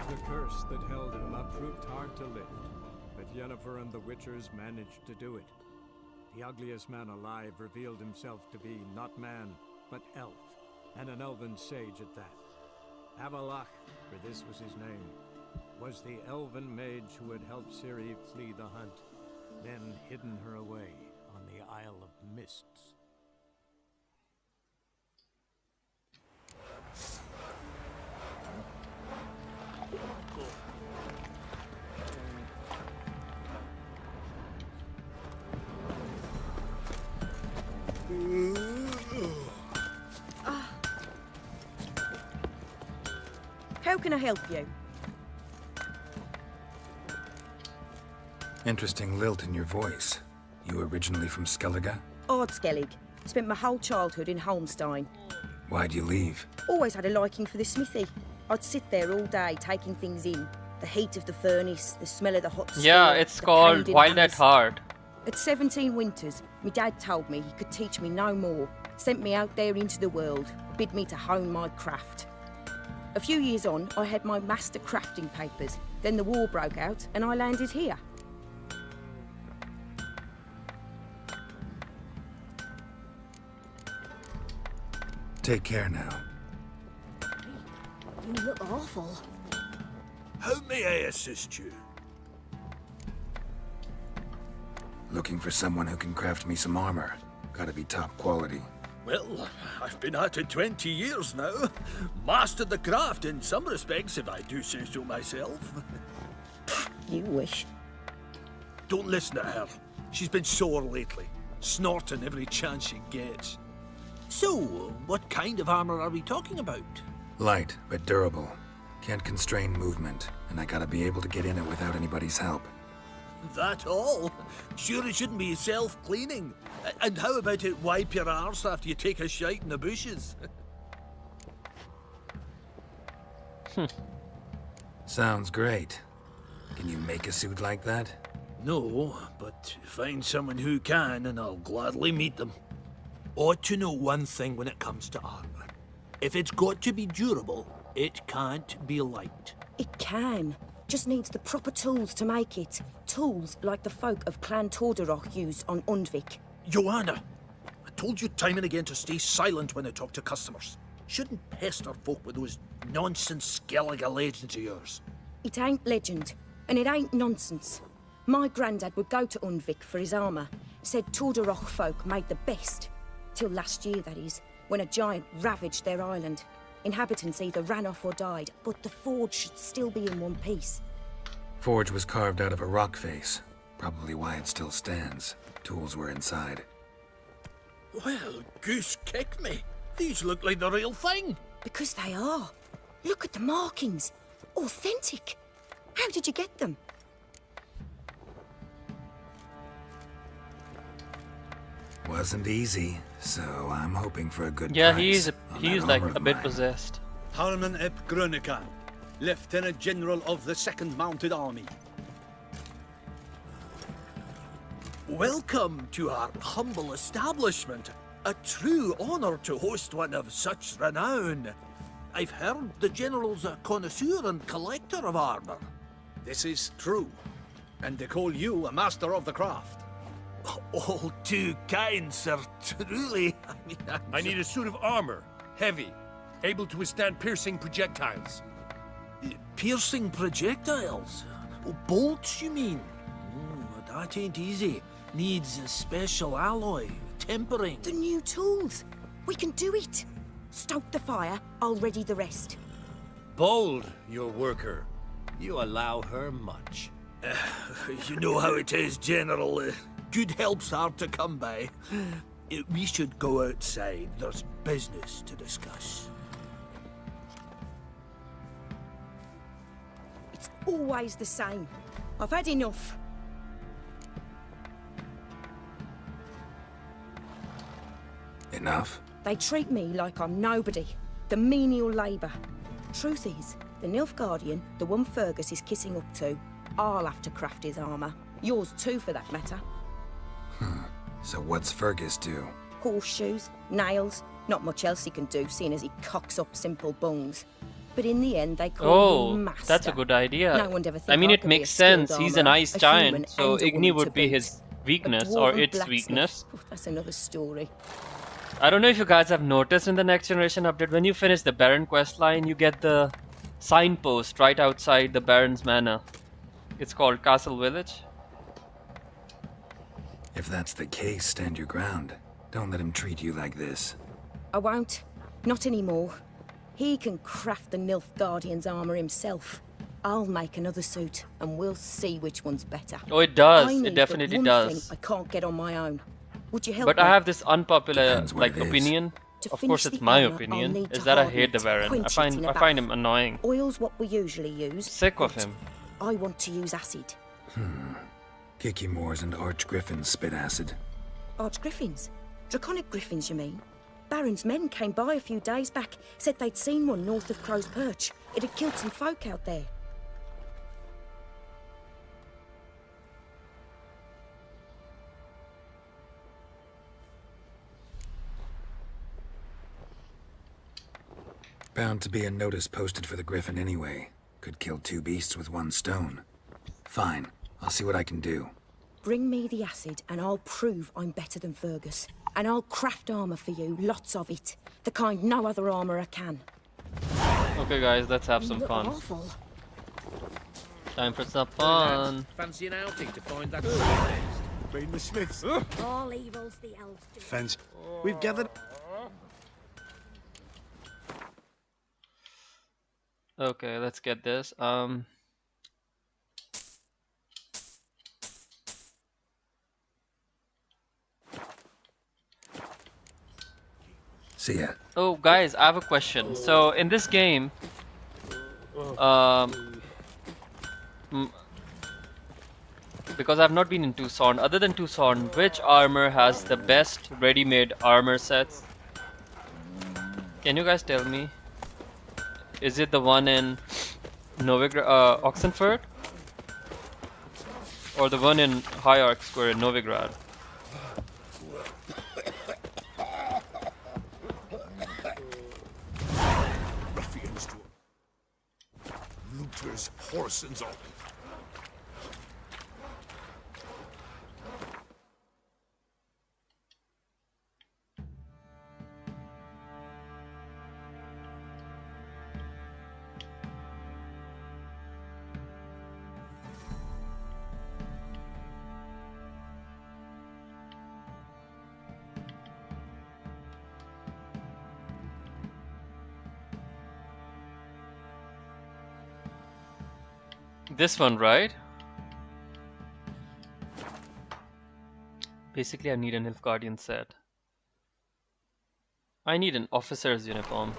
The curse that held Uma proved hard to lift, but Yennefer and the Witchers managed to do it. The ugliest man alive revealed himself to be not man, but elf, and an elven sage at that. Avalach, for this was his name, was the elven mage who had helped Ciri flee the hunt, then hidden her away on the Isle of Mists. How can I help you? Interesting lilt in your voice. You originally from Skellige? Ardskellig. Spent my whole childhood in Holmstein. Why'd you leave? Always had a liking for the smithy. I'd sit there all day taking things in. The heat of the furnace, the smell of the hot steel. Yeah, it's called Wild at Heart. At 17 winters, my dad told me he could teach me no more. Sent me out there into the world, bid me to hone my craft. A few years on, I had my master crafting papers. Then the war broke out and I landed here. Take care now. You look awful. How may I assist you? Looking for someone who can craft me some armor. Gotta be top quality. Well, I've been at it 20 years now. Mastered the craft in some respects, if I do say so myself. You wish. Don't listen to her. She's been sore lately, snorting every chance she gets. So, what kind of armor are we talking about? Light, but durable. Can't constrain movement, and I gotta be able to get in it without anybody's help. That all? Sure it shouldn't be self-cleaning. And how about it wipe your arse after you take a shite in the bushes? Sounds great. Can you make a suit like that? No, but find someone who can and I'll gladly meet them. Ought to know one thing when it comes to armor. If it's got to be durable, it can't be light. It can. Just needs the proper tools to make it. Tools like the folk of Clan Tordarroch used on Undvik. Joanna, I told you time and again to stay silent when I talk to customers. Shouldn't pester folk with those nonsense Skellige legends of yours. It ain't legend, and it ain't nonsense. My granddad would go to Undvik for his armour. Said Tordarroch folk made the best. Till last year, that is, when a giant ravaged their island. Inhabitants either ran off or died, but the forge should still be in one piece. Forge was carved out of a rock face. Probably why it still stands. Tools were inside. Well, goose kick me. These look like the real thing. Because they are. Look at the markings. Authentic. How did you get them? Wasn't easy, so I'm hoping for a good Yeah, price. he's like a bit possessed. Harman ep Grönica, Lieutenant General of the 2nd Mounted Army. Welcome to our humble establishment. A true honor to host one of such renown. I've heard the General's a connoisseur and collector of armor. This is true, and they call you a master of the craft. All too kind, sir, truly. I need a suit of armor, heavy, able to withstand piercing projectiles. Piercing projectiles? Oh, bolts, you mean? That ain't easy. Needs a special alloy, tempering. The new tools. We can do it. Stoke the fire, I'll ready the rest. Bold, your worker. You allow her much. You know how it is, General. Good help's hard to come by. We should go outside. There's business to discuss. It's always the same. I've had enough. Enough? They treat me like I'm nobody. The menial labour. Truth is, the Nilfgaardian, the one Fergus is kissing up to, I'll have to craft his armour. Yours too, for that matter. So what's Fergus do? Horseshoes, nails, not much else he can do, seeing as he cocks up simple bungs. But in the end, they call him master. That's a good idea. No one'd ever think I mean, it could be makes a skilled sense. He's an armourer, ice a giant, human so and a Igni woman would to be boot. his A weakness, or dwarven its blacksmith. weakness. Oh, that's another story. I don't know if you guys have noticed in the Next Generation update, when you finish the Baron quest line, you get the signpost right outside the Baron's manor. It's called Castle Village. If that's the case, stand your ground. Don't let him treat you like this. I won't. Not anymore. He can craft the Nilfgaardian's armour himself. I'll make another suit, and we'll see which one's better. Oh, it does. I It need definitely but one does. thing I can't get on my own. Would you help But me? I have this unpopular Depends what like it is. opinion. To Of finish course, it's the my armour, I'll opinion. need Is to that I harden hate the it, Baron. I quench it in a find bath. him annoying. Oil's what we usually use. Sick of but him. I want to use acid. Kicky-Moors and Archgriffins spit acid. Archgriffins? Draconic griffins, you mean? Baron's men came by a few days back, said they'd seen one north of Crow's Perch. It had killed some folk out there. Bound to be a notice posted for the Griffin anyway. Could kill two beasts with one stone. Fine, I'll see what I can do. Bring me the acid and I'll prove I'm better than Fergus. And I'll craft armour for you, lots of it. The kind no other armourer can. Okay, guys, let's have some You look fun. awful. Time for some fun. Fancy an outing to find that Been the Smiths. All evils the elves do. Fence. We've gathered. Okay, let's get this. See ya. Oh, guys, I have a question. So, in this game, because I've not been in Tucson, other than Tucson, which armor has the best ready-made armor sets? Can you guys tell me? Is it the one in Oxenford? Or the one in Hierarch Square in Novigrad? Ruffians to looters, horse and all. This one, right? Basically, I need an Nilfgaardian set. I need an officer's uniform.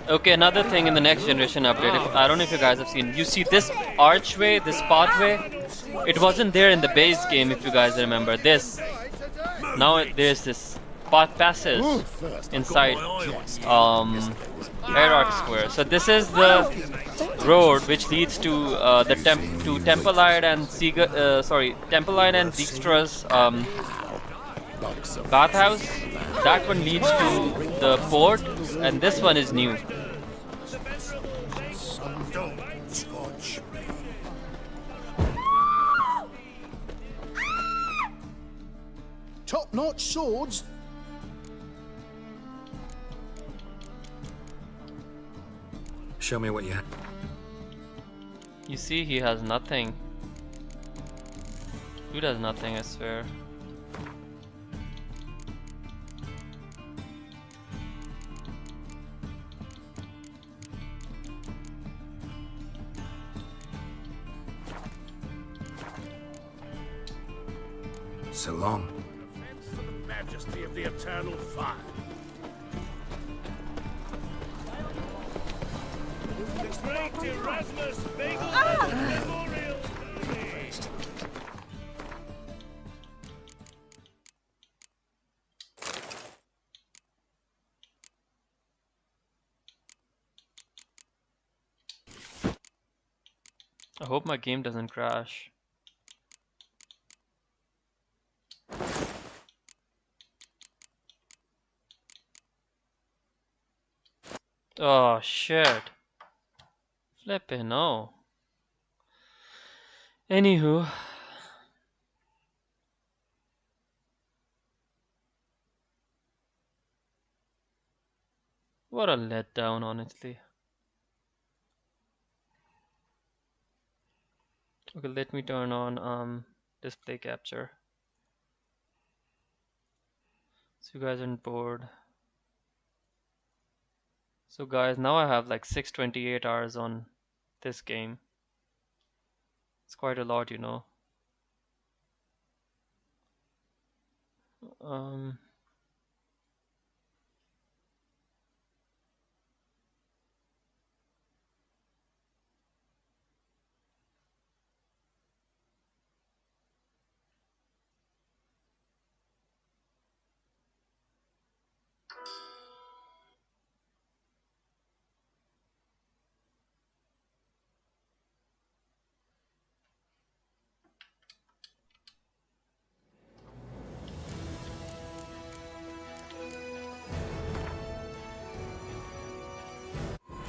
Okay, another thing in the Next Generation update, I don't know if you guys have seen, you see this archway, this pathway, it wasn't there in the base game if you guys remember. This, now there's this path passes inside Hierarch Square. So this is the road which leads to the Tempelide and Tempelide and Dijkstra's bathhouse. That one leads to the port, and this one is new. Top-notch swords. Show me what you have. You see, he has nothing. Dude has nothing, I swear. So long. For the majesty of the eternal fire. Great Erasmus Bagel Memorial. I hope my game doesn't crash. Oh shit. Flippin' no. Anywho. What a letdown, honestly. Okay, let me turn on display capture. So you guys aren't bored. So guys, now I have like 628 hours on this game. It's quite a lot, you know. Um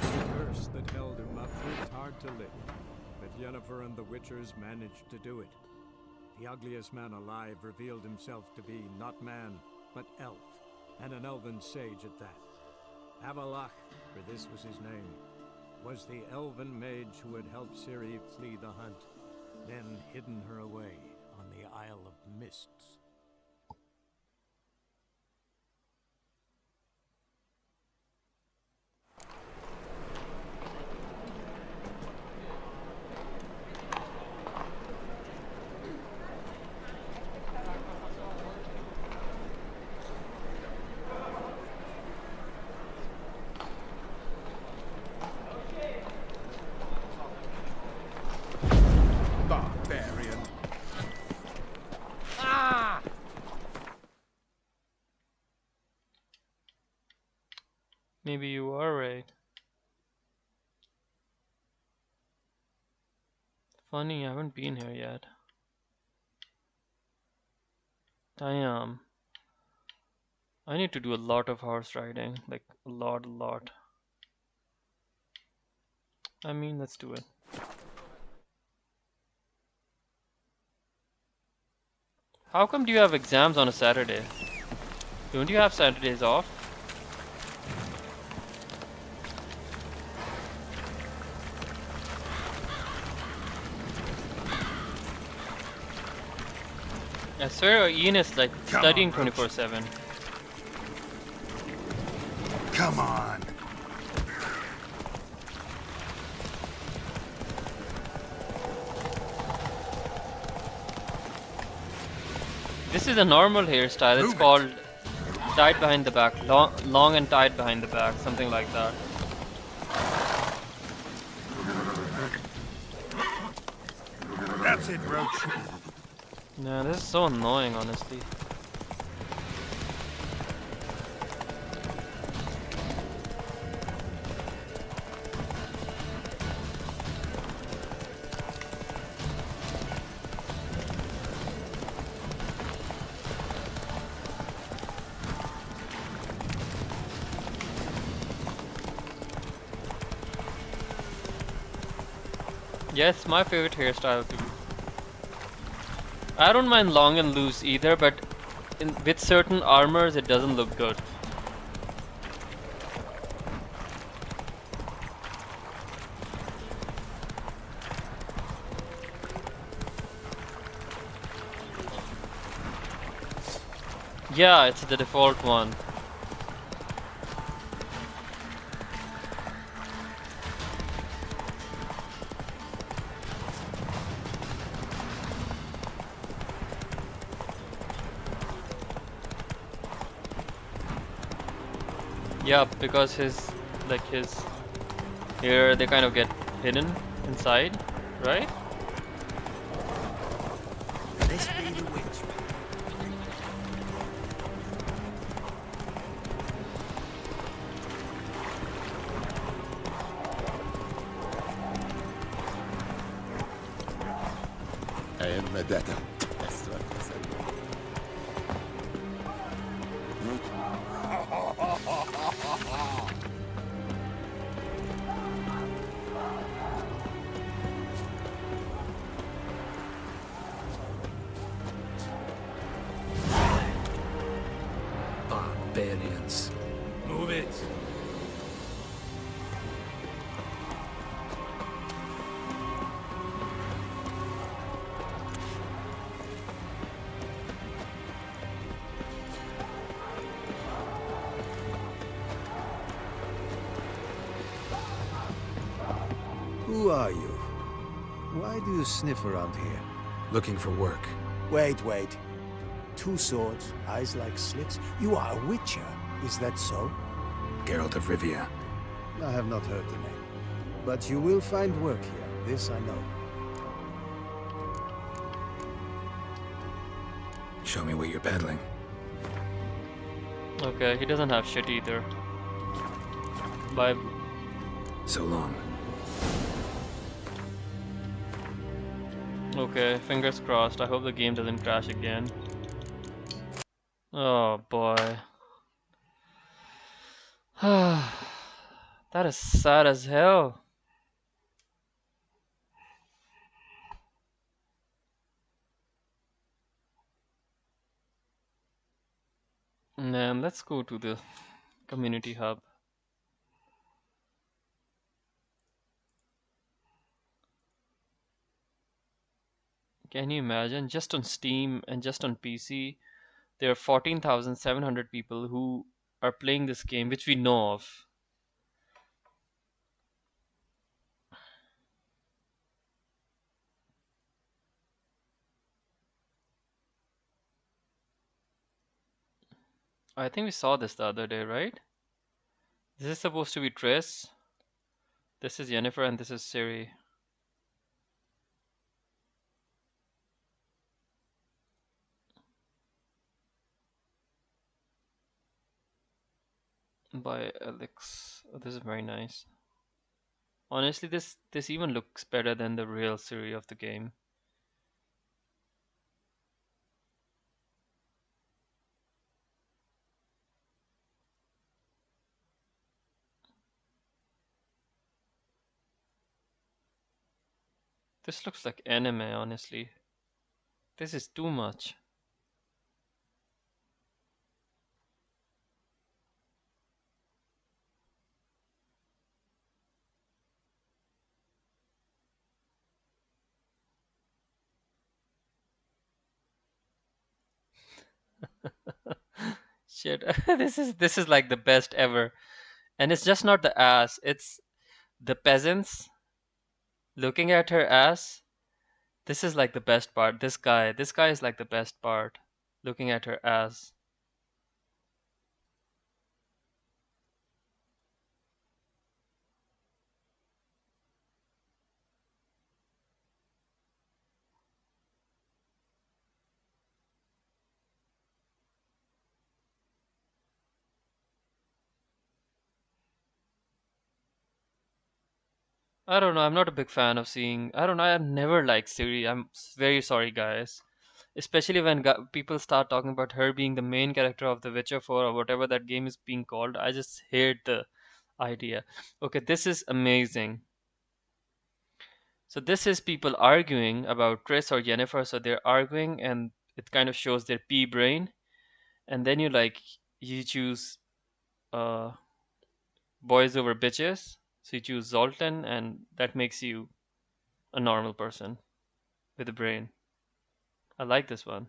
The curse that held him up proved hard to lift, but Yennefer and the Witchers managed to do it. The ugliest man alive revealed himself to be not man, but elf, and an elven sage at that. Avalach, for this was his name, was the elven mage who had helped Ciri flee the hunt, then hidden her away on the Isle of Mists. Barbarian. Maybe you are right. Funny, I haven't been here yet. Damn. I need to do a lot of horse riding. Like, a lot. I mean, let's do it. How come do you have exams on a Saturday? Don't you have Saturdays off? I swear Ian is like studying 24/7. Come on. This is a normal hairstyle. It's called tied behind the back. Long and tied behind the back. Something like that. That's it, Roach. Yeah, this is so annoying, honestly. Yes, my favorite hairstyle too. I don't mind long and loose either, but with certain armors it doesn't look good. Yeah, it's the default one. Yeah, because his here they kind of get hidden inside, right? This be the witch. Vendetta. Barbarians. Move it. Who are you? Why do you sniff around here? Looking for work. Wait. 2 swords, eyes like slits. You are a witcher, is that so? Geralt of Rivia. I have not heard the name. But you will find work here, this I know. Show me what you're peddling. Okay, he doesn't have shit either. Bye. So long. Okay, fingers crossed. I hope the game doesn't crash again. Oh boy. That is sad as hell. Man, let's go to the community hub. Can you imagine? Just on Steam and just on PC, there are 14,700 people who are playing this game, which we know of. I think we saw this the other day, right? This is supposed to be Triss. This is Yennefer and this is Ciri. By Alex. Oh, this is very nice. Honestly, this even looks better than the real Ciri of the game. This looks like anime, honestly. This is too much. Shit, this is like the best ever. And it's just not the ass, it's the peasants looking at her ass. This is like the best part. This guy is like the best part. Looking at her ass. I don't know. I'm not a big fan of seeing. I don't know. I've never liked Siri. Very sorry, guys. Especially when people start talking about her being the main character of The Witcher 4 or whatever that game is being called. I just hate the idea. Okay, this is amazing. So this is people arguing about Chris or Jennifer. So they're arguing, and it kind of shows their pea brain. And then you choose uh boys over bitches. So you choose Zoltan, and that makes you a normal person with a brain. I like this one.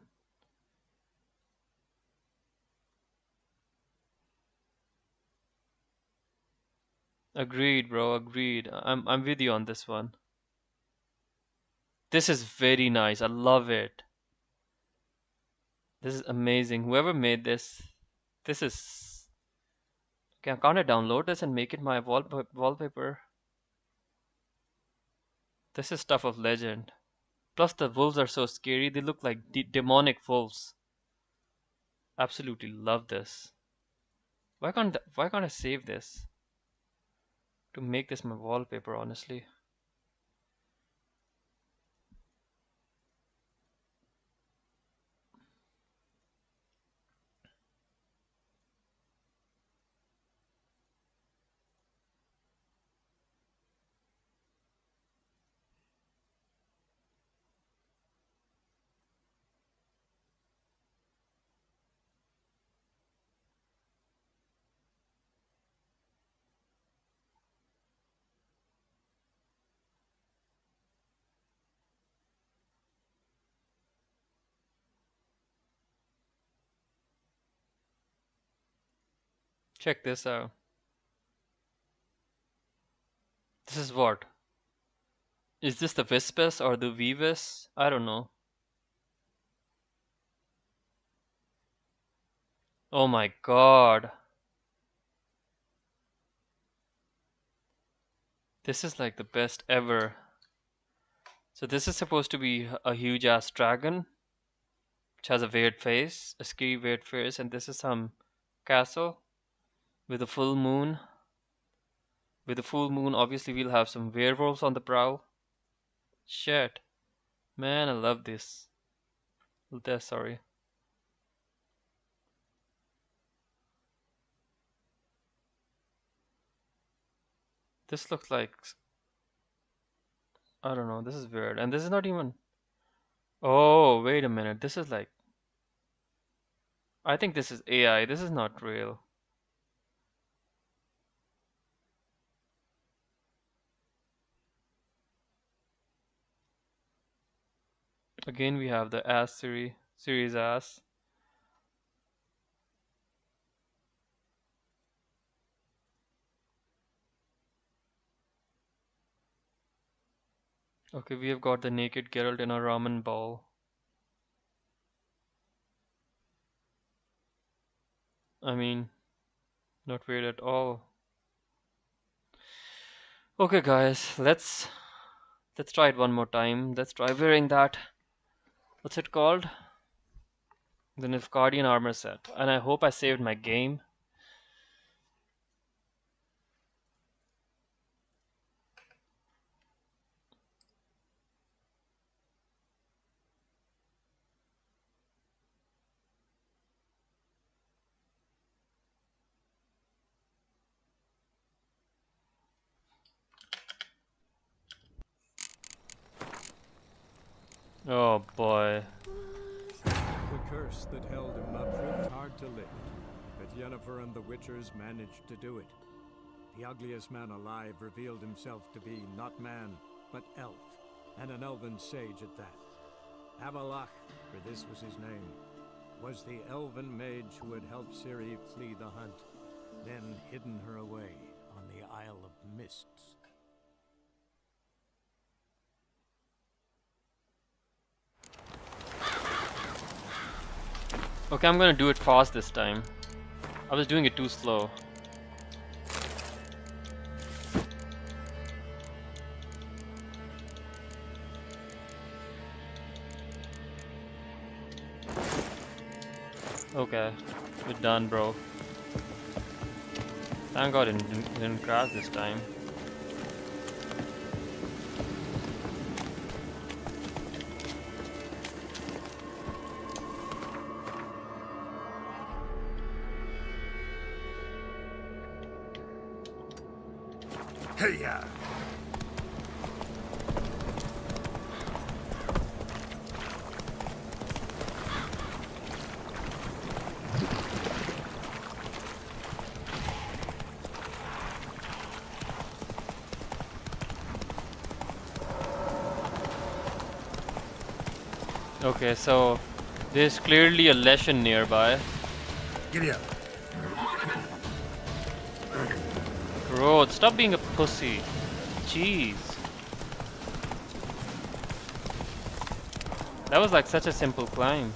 Agreed, bro. Agreed. I'm with you on this one. This is very nice. I love it. This is amazing. Whoever made this is. Can't I download this and make it my wallpaper? This is stuff of legend. Plus the wolves are so scary. They look like demonic wolves. Absolutely love this. Why can't I save this to make this my wallpaper? Honestly. Check this out. This is what? Is this the Vispus or the Vivus? I don't know. Oh my god. This is like the best ever. So this is supposed to be a huge ass dragon, which has a weird face, a scary weird face, and this is some castle with a full moon. With a full moon, obviously we'll have some werewolves on the prowl. Shit. Man, I love this. Sorry. This looks like... I don't know, this is weird. And this is not even... Oh, wait a minute. This is like... I think this is AI. This is not real. Again, we have the ass series ass. Okay, we have got the naked Geralt in a ramen bowl. I mean, not weird at all. Okay, guys, let's try it one more time. Let's try wearing that. What's it called? The Nilfgaardian armor set. And I hope I saved my game. Oh boy. The curse that held him up proved hard to lift, but Yennefer and the Witchers managed to do it. The ugliest man alive revealed himself to be not man, but elf, and an elven sage at that. Avalach, for this was his name, was the elven mage who had helped Ciri flee the hunt, then hidden her away on the Isle of Mists. Okay, I'm gonna do it fast this time. I was doing it too slow. Okay, we're done, bro. Thank God it didn't crash this time. Hey-ya! Okay, so there's clearly a lesson nearby. Giddy up. Bro, stop being a pussy. Jeez. That was like such a simple climb.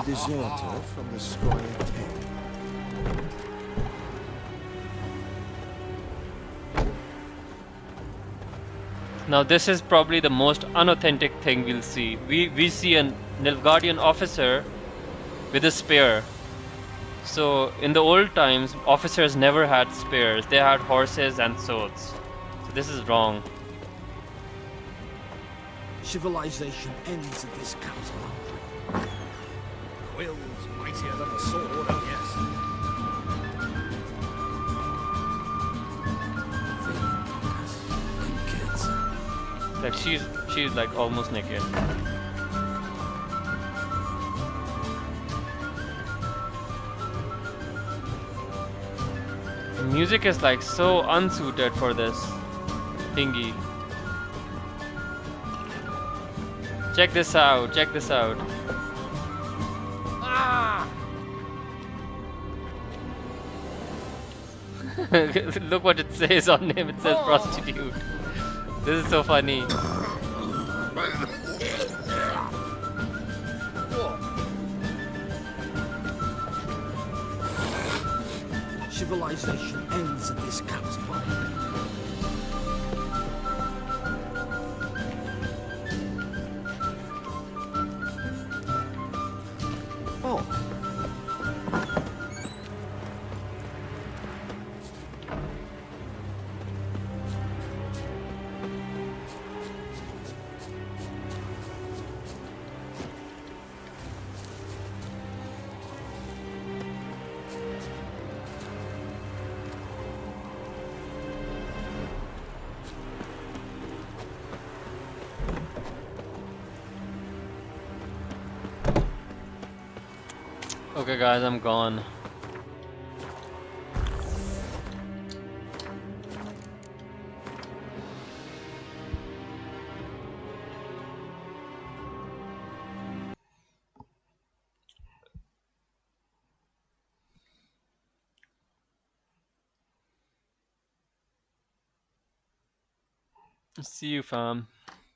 deserter from the Squire Pen. Now this is probably the most unauthentic thing we'll see. We see a Nilfgaardian officer with a spear. So in the old times, officers never had spears. They had horses and swords. So this is wrong. Civilization ends at this camp's boundary. Will's mightier than the sword, oh yes. Like she's like almost naked. The music is like so unsuited for this thingy. Check this out, check this out. Ah! Look what it says on him, it says prostitute. This is so funny. Civilization ends at this camp's boundary. Oh. Okay guys, I'm gone. See you, fam.